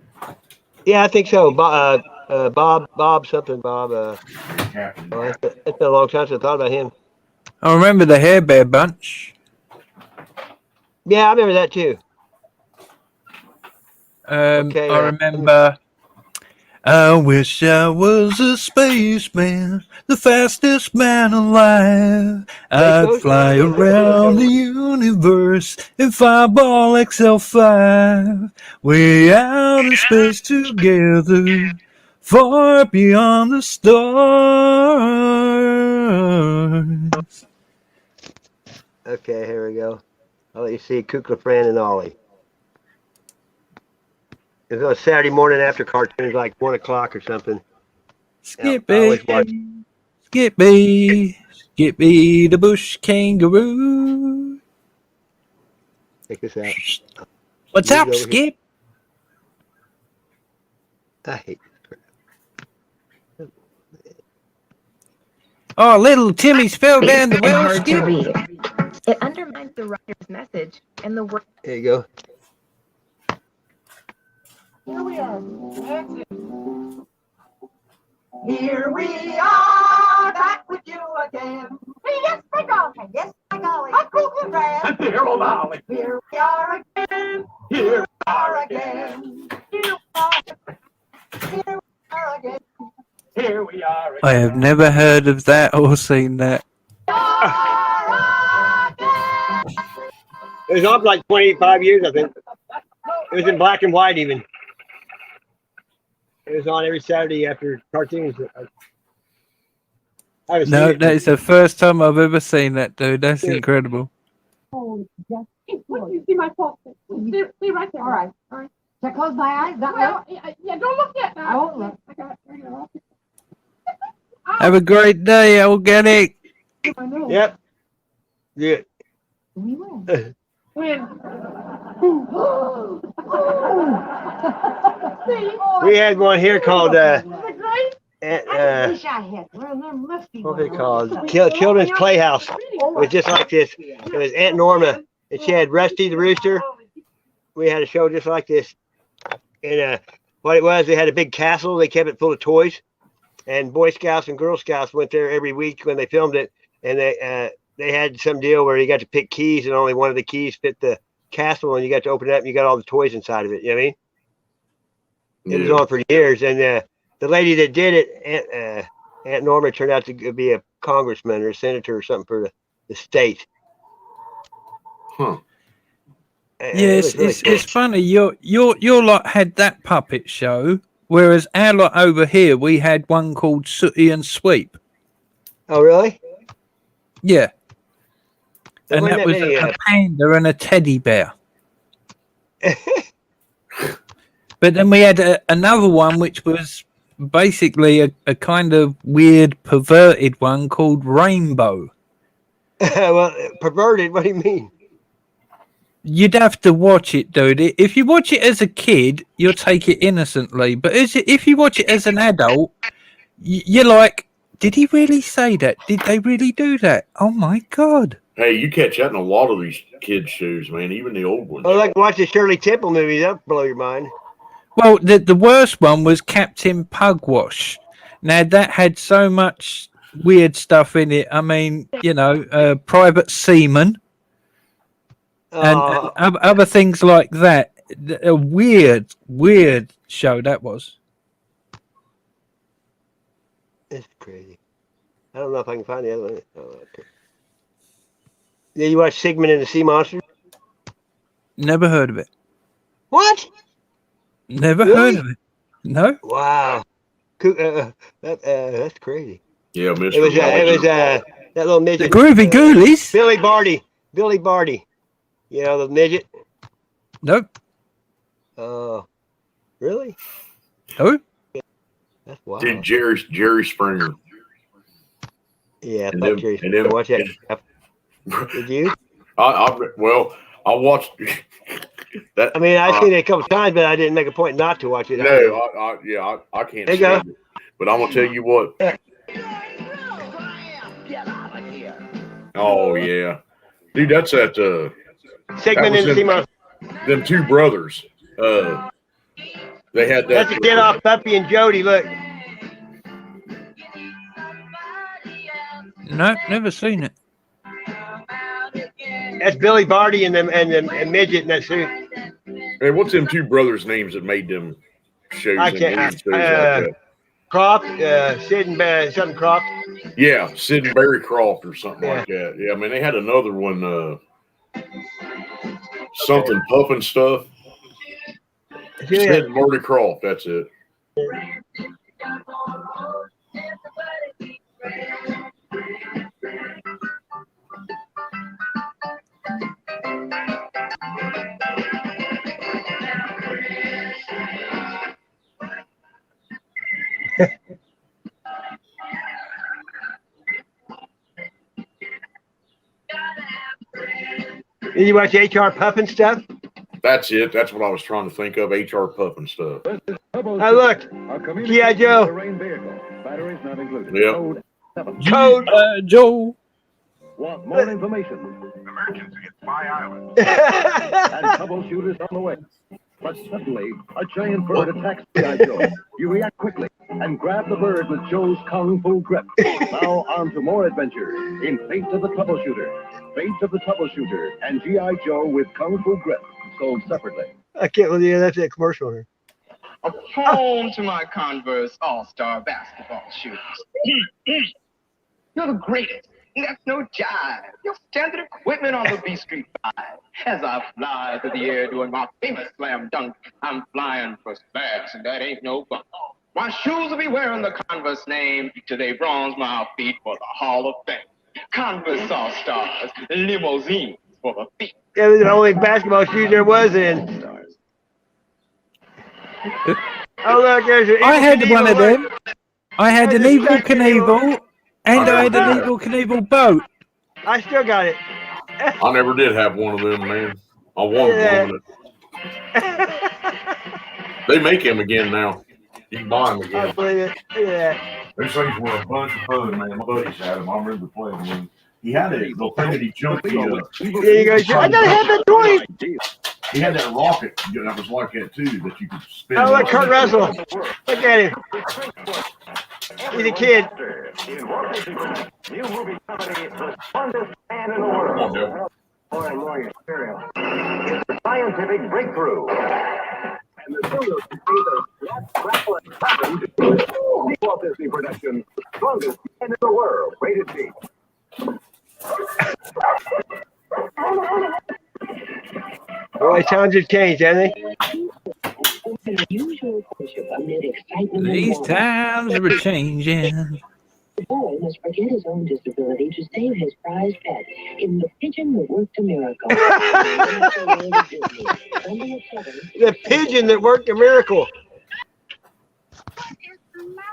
Yeah, I think so. Bob something, Bob. Captain. It's been a long time since I thought about him. I remember the Hair Bear Bunch. Yeah, I remember that too. I remember. I wish I was a spaceman, the fastest man alive. I'd fly around the universe in Fireball XL5. Way out in space together, far beyond the stars. Okay, here we go. I'll let you see Kukla Fran and Ollie. It was on Saturday morning after cartoons, like 1 o'clock or something. Skippy, Skippy, Skippy the bush kangaroo. Check this out. What's Move up, it over here. Skip? I hate this crap. Oh, little Timmy's fell down the well. Hard to Skip. read. It undermines the writer's message and the word. There you go. Here we are. That's it. Here we are, back with you again. Yes, my golly. Yes, my golly. A Kukla Fran. Here we are again. Here we are again. Here we are. Here we are again. Here we are again. I have never heard of that or seen that. It was on for like 25 years, I think. It was in black and white even. It was on every Saturday after cartoons. I haven't No, seen it. that is the first time I've ever seen that, dude. That's incredible. Oh, yes. What do you see my fault? See right there. All right. All right. Should I close my eyes? Yeah, don't look yet. I won't look. I got it. Have a great day, organic. Yep. Yeah. We will. When? We had one here called I what wish I had one of them musty was it ones. called? Children's Playhouse. It was just like this. It was Aunt Norma, and she had Rusty the Rooster. We had a show just like this. And what it was, they had a big castle. They kept it full of toys. And Boy Scouts and Girl Scouts went there every week when they filmed it. And they had some deal where you got to pick keys, and only one of the keys fit the castle, and you got to open it up, and you got all the toys inside of it. You know what I mean? It was on for years, and the lady that did it, Aunt Norma, turned out to be a congressman or a senator or something for the state. Huh. Yes, it's funny. Your lot had that puppet show, whereas our lot over here we had one called Sooty and Sweep. Oh, really? Yeah. There And wasn't that was many, a panda and a teddy bear. But then we had another one which was basically a kind of weird, perverted one called Rainbow. Well, perverted. What do you mean? You'd have to watch it, dude. If you watch it as a kid, you'll take it innocently. But if you watch it as an adult, you're like, did he really say that? Did they really do that? Oh, my God. Hey, you catch that in a lot of these kids' shows, man, even the old ones. Oh, like watch the Shirley Temple movie. That'll blow your mind. Well, the worst one was Captain Pugwash. Now, that had so much weird stuff in it. I mean, Private Seaman and other things like that. A weird show that was. It's crazy. I don't know if I can find the other one. Oh, okay. Did you watch Sigmund and the Sea Monster? Never heard of it. What? Never Really? heard of it. No. Wow. That's crazy. Yeah, Mr. It was that little midget. The Groovy Ghoulies. Billy Barty. You know, the midget. Nope. Oh, really? No. That's wild. Did Jerry Springer. Yeah, And fuck them- Jerry and them- Springer. Watch that. Did you? I watched that. I mean, I've seen it a couple times, but I didn't make a point not to watch it. No, I can't There you go. stand it. But I'm gonna tell you what. Oh yeah, dude, that's at Sigmund and the Sea Monster. them two brothers. They had that. That's a Get Off Puppy and Jody. Look. No, never seen it. That's Billy Barty and midget in that suit. Hey, what's them two brothers' names that made them shows? I and can't. TV shows like that? Croft, Sid and something Croft. Yeah, Sid and Barry Croft or something like that. Yeah, I mean they had another one, something puffing stuff. Sid and Marty Croft. That's it. Did you watch HR Puffin stuff? That's it. That's what I was trying to think of. HR puffing stuff. Oh, look. G.I. Joe. Yep. Code. Joe. Want more information? Emergency at Spy Island. And troubleshooters on the way. But suddenly, a giant bird attacks G.I. Joe. You react quickly and grab the bird with Joe's kung fu grip. Now on to more adventure in Fate of the Troubleshooter. Fate of the Troubleshooter and G.I. Joe with kung fu grip. Sold separately. I can't believe that's a commercial here. Home to my Converse All-Star basketball shoes. You're the greatest. That's no jive. Your standard equipment on the B Street 5. As I fly through the air doing my famous slam dunk, I'm flying for stacks, and that ain't no fun. My shoes will be wearing the Converse name till they bronze my feet for the Hall of Fame. Converse All-Stars, limousines for the feet. That was the only basketball shoes there was in. Oh, look, there's an I had one of them. I had an Evil Knievel. Knievel, and I had an Evil Knievel boat. I still got it. I never did have one of them, man. I wanted one of it. They make them again now. You can buy them I again. believe it. Yeah. Those things were a bunch of fun, man. My buddies had them. I remember playing them. He had it. The thing that he jumped the. There you go. I gotta have that toy. He had that rocket that was like that too, that you could spin. Oh, look, Kurt Russell. Look at him. He's a kid. New movie company, the smartest man in the world. More and more material. It's a scientific breakthrough. And the studio can see the Let's Grapple and Pattern the Walt Disney production, Strongest Man in the World, rated G. Boy, times have changed, haven't they? These times are changing. The boy must forget his own disability to save his prized pet in The Pigeon That Worked a Miracle. The pigeon that worked a miracle.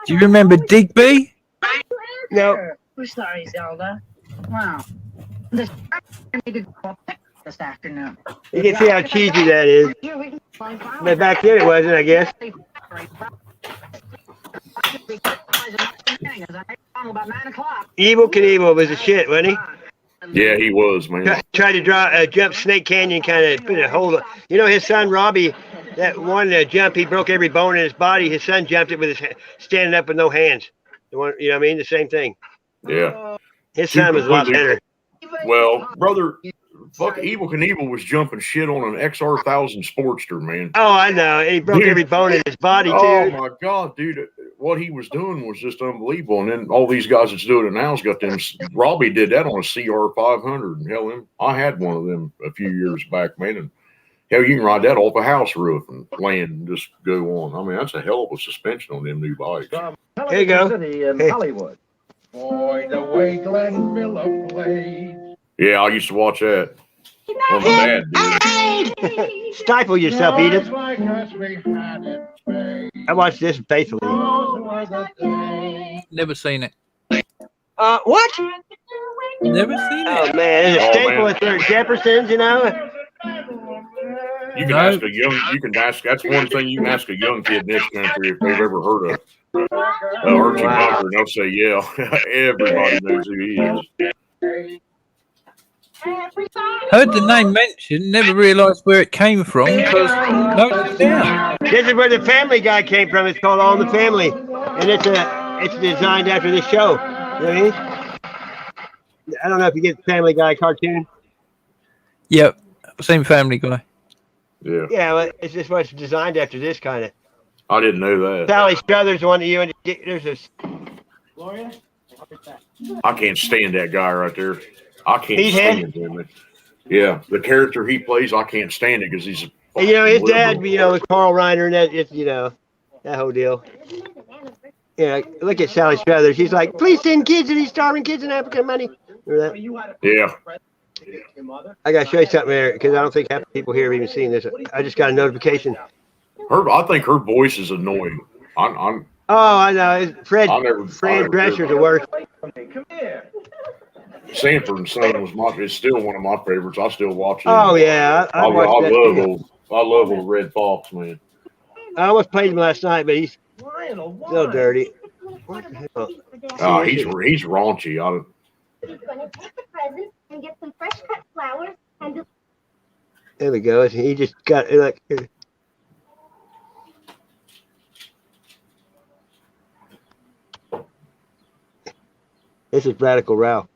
Do you remember Digby? No. We're sorry, Zelda. Wow. This afternoon. You can see how cheesy that is. But back then it wasn't, I guess. Evil Knievel was a shit, wasn't he? Yeah, he was, man. Tried to jump Snake Canyon, kind of put a hold of. You know, his son Robbie, that one jump, he broke every bone in his body. His son jumped it with his standing up with no hands. The one, you know what I mean? The same thing. Yeah. His son was a lot better. Well, brother, fuck, Evil Knievel was jumping shit on an XR1000 Sportster, man. Oh, I know. And he broke every bone in his body, too. Oh, my God, dude. What he was doing was just unbelievable. And then all these guys that's doing it now has got them. Robbie did that on a CR500. And hell, I had one of them a few years back, man. And hell, you can ride that off a house roof and land and just go on. I mean, that's a hell of a suspension on them new bikes. Here you go. City in Hollywood. Boy, the way Glenn Miller played. Yeah, I used to watch that. Well, my dad did. Stifle yourself, Edith. I watched this faithfully. Never seen it. What? Never seen it. Oh, man. It's a staple at their Jeffersons, you know? You can ask a young, that's one thing you can ask a young kid in this country if they've ever heard of Archie Bunker, and they'll say, yeah, everybody knows who he is. Heard the name mentioned, never realised where it came from because note it down. This is where the Family Guy came from. It's called All in the Family, and it's designed after this show. You know what I mean? I don't know if you get the Family Guy cartoon. Yep, same Family Guy. Yeah. Yeah, well, it's just what's designed after this kind of. I didn't know that. Sally Struthers, the one that you and there's this. I can't stand that guy right there. I can't Meathead? stand him. Yeah, the character he plays, I can't stand it because he's. And, you know, his dad, you know, was Carl Reiner, and that, it's, you know, that whole deal. Yeah, look at Sally Struthers. She's like, please send kids to these starving kids in Africa money. Remember that? Yeah. I got to show you something there because I don't think half the people here have even seen this. I just got a notification. I think her voice is annoying. I'm Oh, I know. Fred Drescher's the worst. Sanford and Son is still one of my favorites. I still watch it. Oh yeah, I love old Red Fox, man. I almost played him last night, but he's still dirty. What the hell? He's raunchy. He's gonna take the present and get some fresh cut flowers and There we go. He just got like. This is Radical Ralph.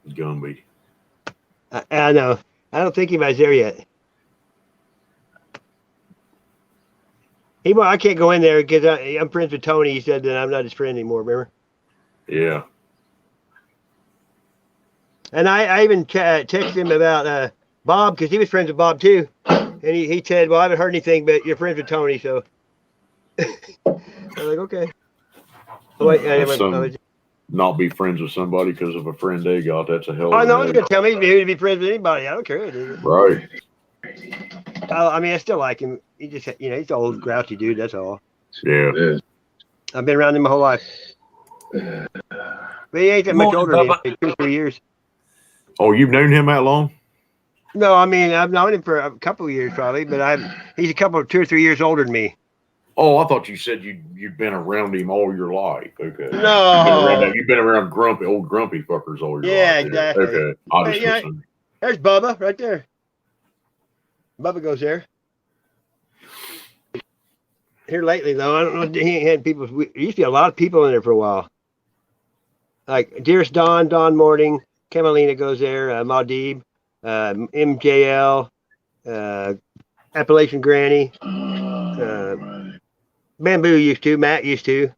Gumby. I know. I don't think anybody's there yet. I can't go in there because I'm friends with Tony. He said that I'm not his friend anymore. Remember? Yeah. And I even texted him about Bob because he was friends with Bob too, and he said, "Well, I haven't heard anything, but you're friends with Tony." So I was like, "Okay." Not be friends with somebody because of a friend they got. That's a hell of a no one's going to tell me to be friends with anybody. I don't care. Right. I mean, I still like him. He just, you know, he's an old grouchy dude. That's all. Yeah. I've been around him my whole life. But he ain't that much older than me, 2 or 3 years. Oh, you've known him that long? No, I mean, I've known him for a couple of years probably, but he's 2 or 3 years older than me. Oh, I thought you said you'd been around him all your life. Okay. No. You've been around old grumpy fuckers all your life. Yeah, exactly. Okay. I just listened. There's Bubba right there. Bubba goes there. Here lately, though, I don't know. He ain't had people. There used to be a lot of people in there for a while. Like Dearest Dawn Morning, Camelina goes there, Maudib, MJL, Appalachian Granny. Bamboo used to. Matt used to.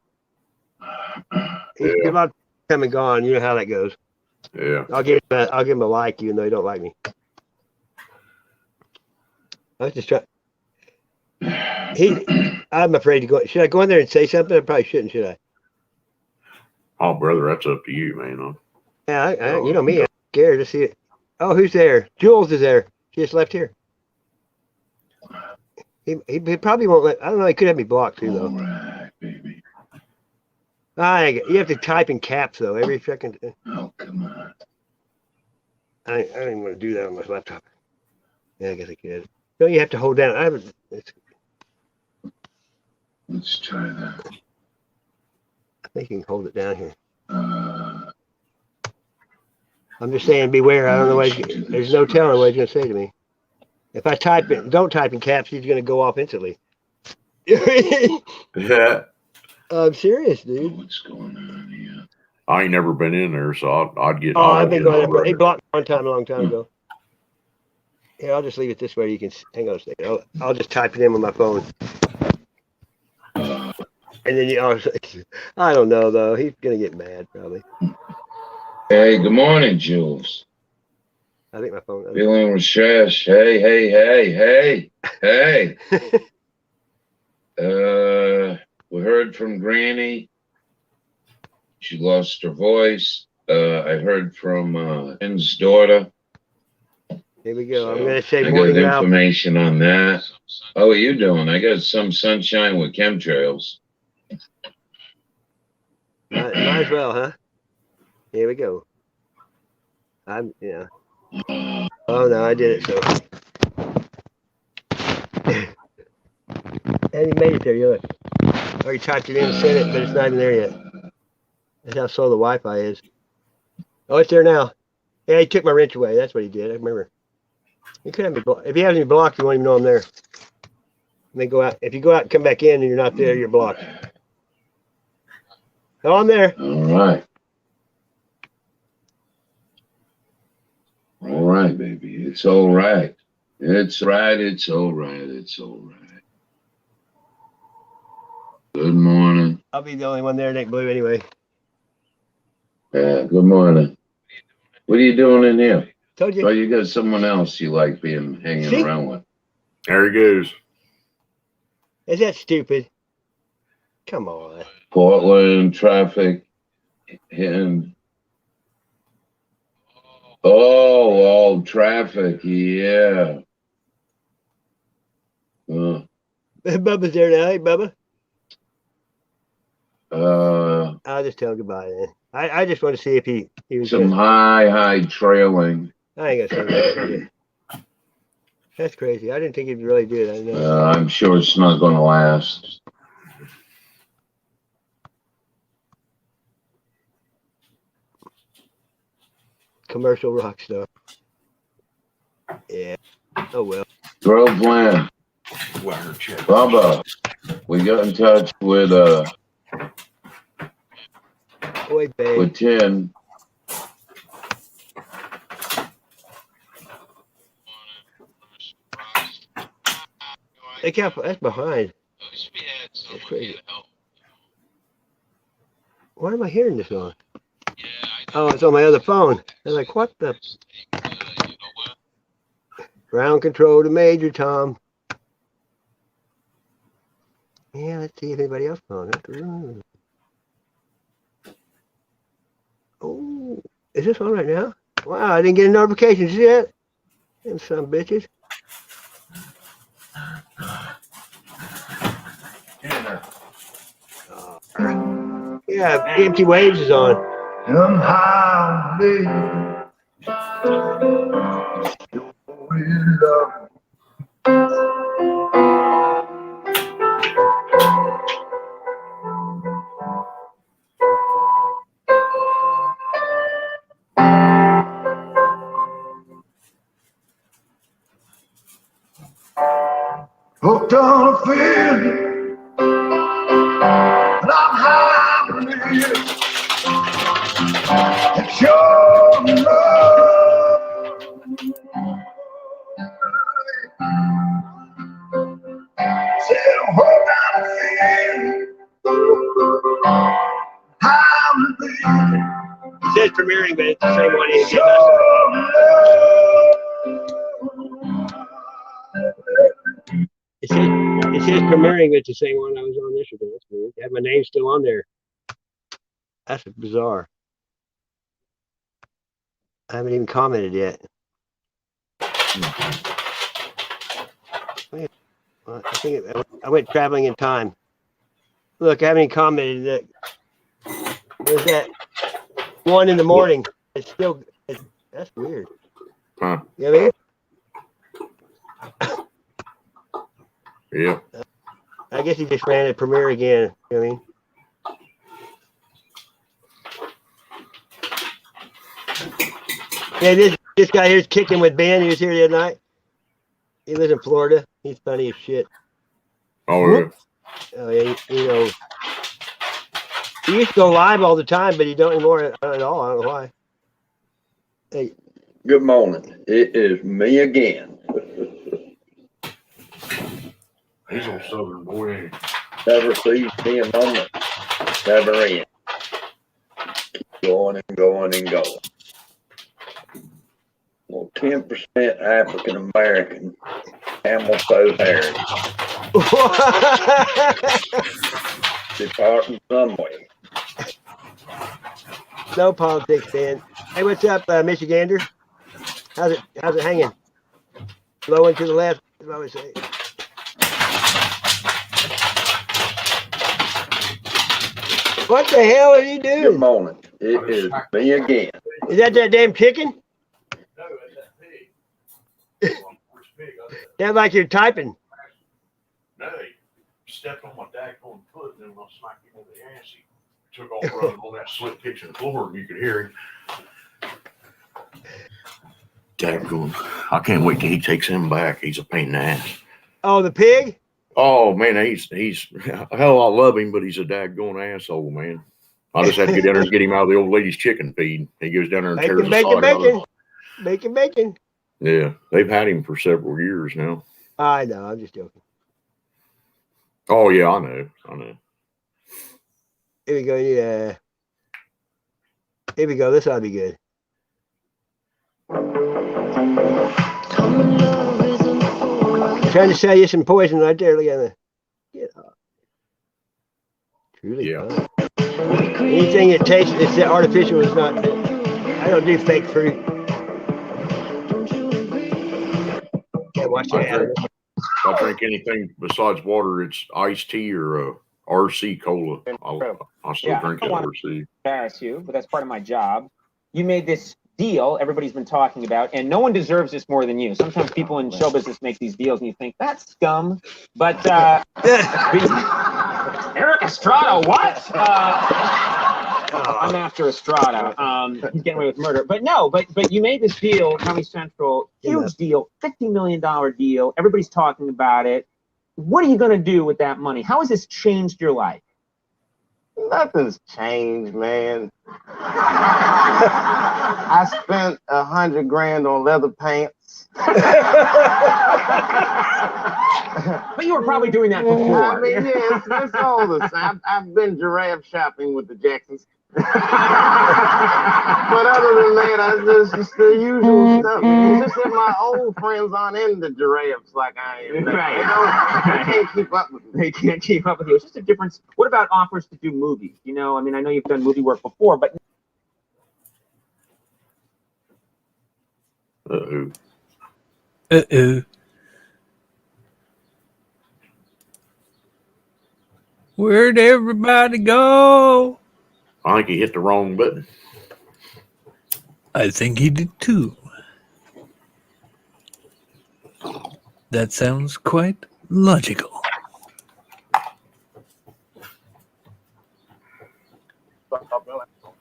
A lot of come and gone. You know how that goes. Yeah. I'll give him a like, even though he don't like me. I was just trying. I'm afraid to go. Should I go in there and say something? I probably shouldn't, should I? Oh, brother, that's up to you, man. Yeah, you know me. I'm scared to see it. Oh, who's there? Jules is there. She just left here. He probably won't let. I don't know. He could have me blocked too, though. All right, baby. You have to type in caps though every second. Oh, come on. I don't even want to do that on my laptop. Yeah, I guess I could. No, you have to hold down. Let's try that. I think you can hold it down here. I'm just saying, beware. I don't know what there's no telling what he's going to say to me. If I don't type in caps, he's going to go off instantly. Yeah. I'm serious, dude. What's going on here? I ain't never been in there, so I'd get. I've been going there. They blocked me one time a long time ago. Here, I'll just leave it this way. You can hang on a second. I'll just type it in with my phone. And then I don't know though. He's gonna get mad probably. Hey, good morning, Jules. I think my phone. Feeling refreshed. Hey. We heard from Granny. She lost her voice. I heard from Ben's daughter. Here we go. So I'm gonna say I morning got Ralph. information on that. How are you doing? I got some sunshine with chemtrails. Might as well, huh? Here we go. Oh no, I did it. So, and he made it there. You look. Or he typed it in and sent it, but it's not even there yet. That's how slow the Wi-Fi is. Oh, it's there now. Yeah, he took my wrench away. That's what he did. I remember. He could have me blocked. If he has me blocked, you won't even know I'm there. And then go out. If you go out and come back in and you're not there, you're blocked. Oh, I'm there. All right, baby. It's all right. It's all right. Good morning. I'll be the only one there that ain't blue anyway. Yeah, good morning. What are you doing in here? Told you. Oh, you got someone else you like hanging around with. There he goes. Is that stupid? Come on. Portland traffic hitting. Oh, traffic. Yeah. Bubba's there now. Hey, Bubba. I'll just tell him goodbye then. I just want to see if he was some high trailing. I ain't gonna say that. That's crazy. I didn't think he'd really do it. I know. I'm sure it's not going to last. Commercial rock stuff. Yeah. Oh well. Groveland. Bubba, we got in touch with with Tin. That's behind. That's crazy. Why am I hearing this on? Oh, it's on my other phone. I'm like, what the? Ground control to Major Tom. Yeah, let's see if anybody else on. Oh, is this on right now? Wow, I didn't get a notification. See that? Them some bitches. Yeah, Empty Waves is on. Somehow, baby, hooked on a feeling, and I'm high on it. It's your love. says premiering, but it's the same one. It says premiering, but it's the same one I was on yesterday. That's weird. I have my name still on there. That's bizarre. I haven't even commented yet. Well, I think I went traveling in time. Look, I haven't even commented that. There's that 1 in the morning. It's still. That's weird. Huh. You know what I mean? Yeah. I guess he just ran a premiere again. You know what I mean? Yeah, this guy here's kicking with Ben. He was here the other night. He lives in Florida. He's funny as shit. Oh, yeah. Oh, yeah, you know. He used to go live all the time, but he don't anymore at all. I don't know why. Hey. Good morning. It is me again. He's on Southern boy, ain't he? Never sees me a moment. Never end. Keep going and going and going. Well, 10% African American, camel toe haired. Departing somewhere. No politics, Ben. Hey, what's up, Michigander? How's it hanging? Low and to the left, as I always say. What the hell are you doing? Good morning. It is me again. Is that damn chicken? Sounds like you're typing. No, he stepped on my daggone foot and then when I smacked him in the ass, he took off running on that slick kitchen floor and you could hear him. Daggone. I can't wait till he takes him back. He's a pain in the ass. Oh, the pig? Oh, man, he's hell, I love him, but he's a daggone asshole, man. I just had to get down there and get him out of the old lady's chicken feed. He goes down there and tears the side out of it. Bacon. Yeah, they've had him for several years now. I know, I'm just joking. Oh, yeah, I know. Here we go, yeah. Here we go, this ought to be good. Trying to sell you some poison right there. Look at that. Get up. Truly fun. Anything that tastes, it's artificial, is not. I don't do fake fruit. Can't watch that. I drink anything besides water. It's iced tea or RC cola. I still drink that RC. Embarrass you, but that's part of my job. You made this deal everybody's been talking about, and no one deserves this more than you. Sometimes people in show business make these deals and you think that's scum, but Eric Estrada, what? I'm after Estrada. He's getting away with murder, but you made this deal, Comedy Central, huge deal, $50 million deal. Everybody's talking about it. What are you going to do with that money? How has this changed your life? Nothing's changed, man. I spent $100,000 on leather pants. But you were probably doing that before. I mean, yeah, it's all the same. I've been giraffe shopping with the Jacksons. But other than that, it's the usual stuff. It's just that my old friends aren't into giraffes like I am. Right. They can't keep up with me. They can't keep up with you. It's just a difference. What about offers to do movies? You know, I mean, I know you've done movie work before, but. Uh-oh. Where'd everybody go? I think he hit the wrong button. I think he did too. That sounds quite logical. What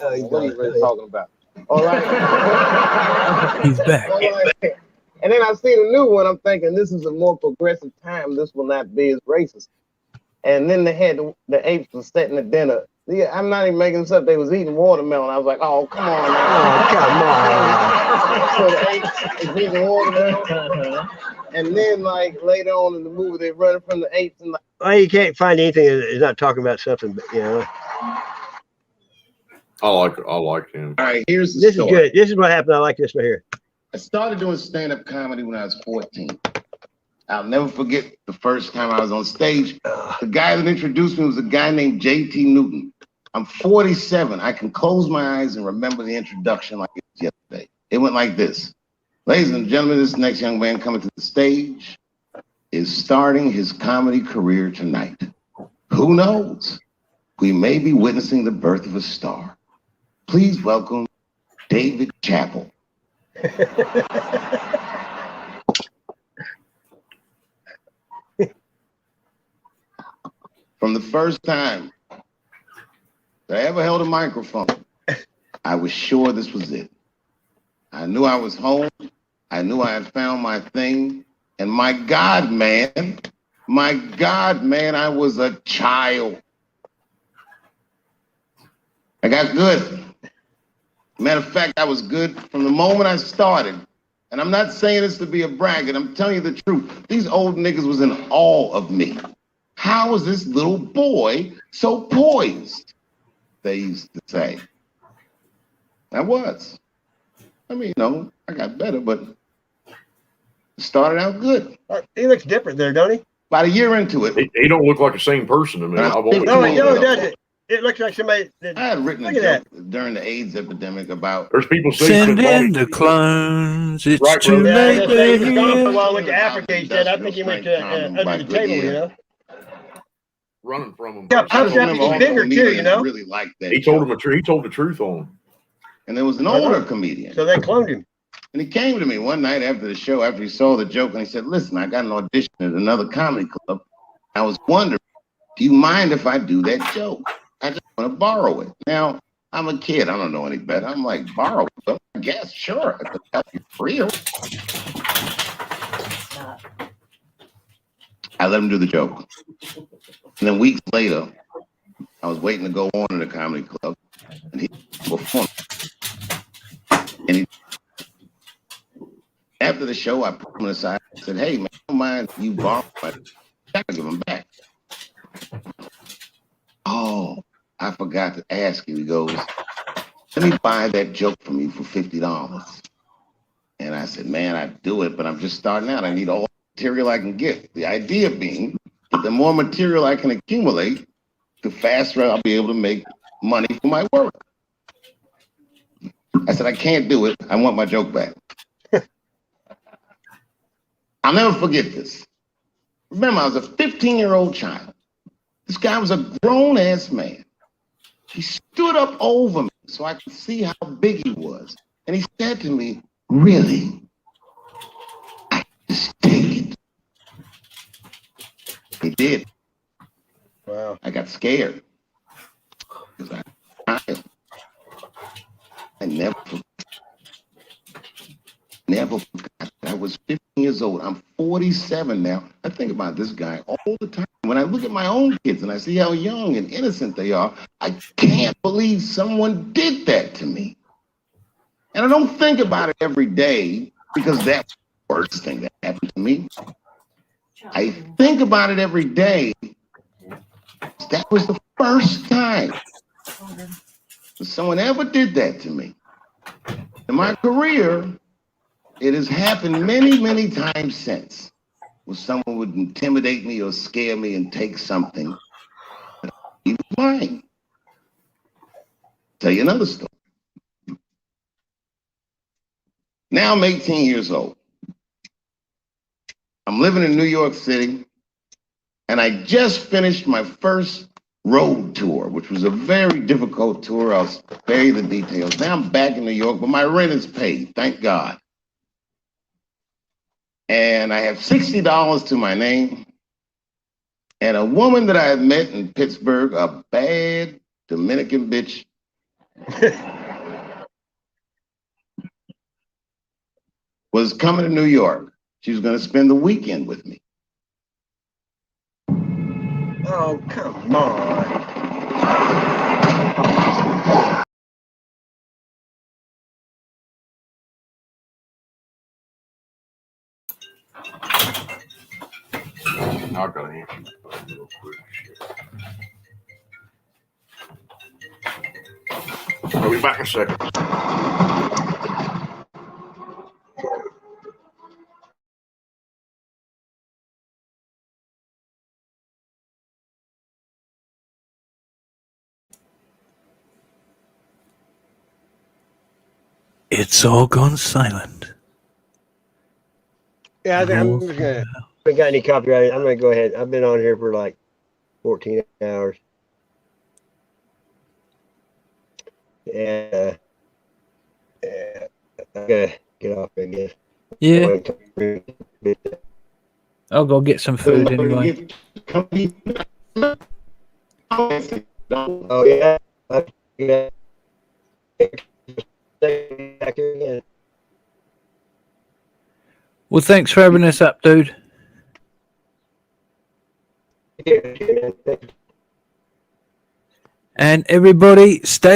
are you really talking about? All right. He's back. And then I see the new one. I'm thinking this is a more progressive time. This will not be as racist. And then they had the apes was sitting at dinner. Yeah, I'm not even making this up. They was eating watermelon. I was like, oh, come on now. Oh, come on. So the apes is eating watermelon. And then, like, later on in the movie, they're running from the apes. And Well, you can't find anything that's not talking about something, you know. I like him. All right, here's the This story. is good. This is what happened. I like this right here. I started doing stand-up comedy when I was 14. I'll never forget the first time I was on stage. The guy that introduced me was a guy named J.T. Newton. I'm 47. I can close my eyes and remember the introduction like it was yesterday. It went like this. Ladies and gentlemen, this next young man coming to the stage is starting his comedy career tonight. Who knows? We may be witnessing the birth of a star. Please welcome David Chappell. From the first time that I ever held a microphone, I was sure this was it. I knew I was home. I knew I had found my thing. And my God, man, I was a child. I got good. Matter of fact, I was good from the moment I started. And I'm not saying this to be a braggart. I'm telling you the truth. These old niggas was in awe of me. How was this little boy so poised? They used to say. I was. I mean, I got better, but it started out good. He looks different there, don't he? About a year into it. He don't look like the same person to me. No, he doesn't. It looks like somebody. I had written a joke during the AIDS epidemic about. There's people Send in the clones. It's Right, too bro. late. Yeah, he's gone for a while. Went to Africa. He said, "I think he went to under the table." Running from him. Yeah, I'm definitely bigger too. Really liked that. He told him he told the truth on him. And there was an older comedian. So they cloned him. And he came to me one night after the show, after he saw the joke, and he said, "Listen, I got an audition at another comedy club. I was wondering, do you mind if I do that joke? I just want to borrow it." Now, I'm a kid. I don't know any better. I'm like, borrow it? Well, I guess, sure. I could help you real. I let him do the joke. And then weeks later, I was waiting to go on in the comedy club, and he performed. And after the show, I put him aside and said, "Hey, man, I don't mind you borrowing my I gotta give him back." "Oh, I forgot to ask you." He goes, "Let me buy that joke from you for $50. And I said, "Man, I'd do it, but I'm just starting out. I need all the material I can get." The idea being that the more material I can accumulate, the faster I'll be able to make money for my work. I said, "I can't do it. I want my joke back." I'll never forget this. Remember, I was a 15-year-old child. This guy was a grown-ass man. He stood up over me so I could see how big he was. And he said to me, "Really? I just take it." He did. Wow. I got scared. Because I never forgot. I was 15 years old. I'm 47 now. I think about this guy all the time. When I look at my own kids and I see how young and innocent they are, I can't believe someone did that to me. And I don't think about it every day because that's the worst thing that happened to me. I think about it every day. That was the first time that someone ever did that to me. In my career, it has happened many, many times since, where someone would intimidate me or scare me and take something. But he was mine. Tell you another story. Now I'm 18 years old. I'm living in New York City, and I just finished my first road tour, which was a very difficult tour. I'll spare you the details. Now I'm back in New York, but my rent is paid, thank God. And I have $60 to my name. And a woman that I had met in Pittsburgh, a bad Dominican bitch, was coming to New York. She was going to spend the weekend with me. Oh, come on. I gotta answer that real quick. I'll be back in a second. It's all gone silent. Yeah, I think I'm just gonna. If I got any copyright, I'm gonna go ahead. I've been on here for like 14 hours. And I gotta get off, I guess. Yeah. I'll go get some food anyway. Oh yeah. Yeah. Back here again. Well, thanks for having us up, dude. And everybody, stay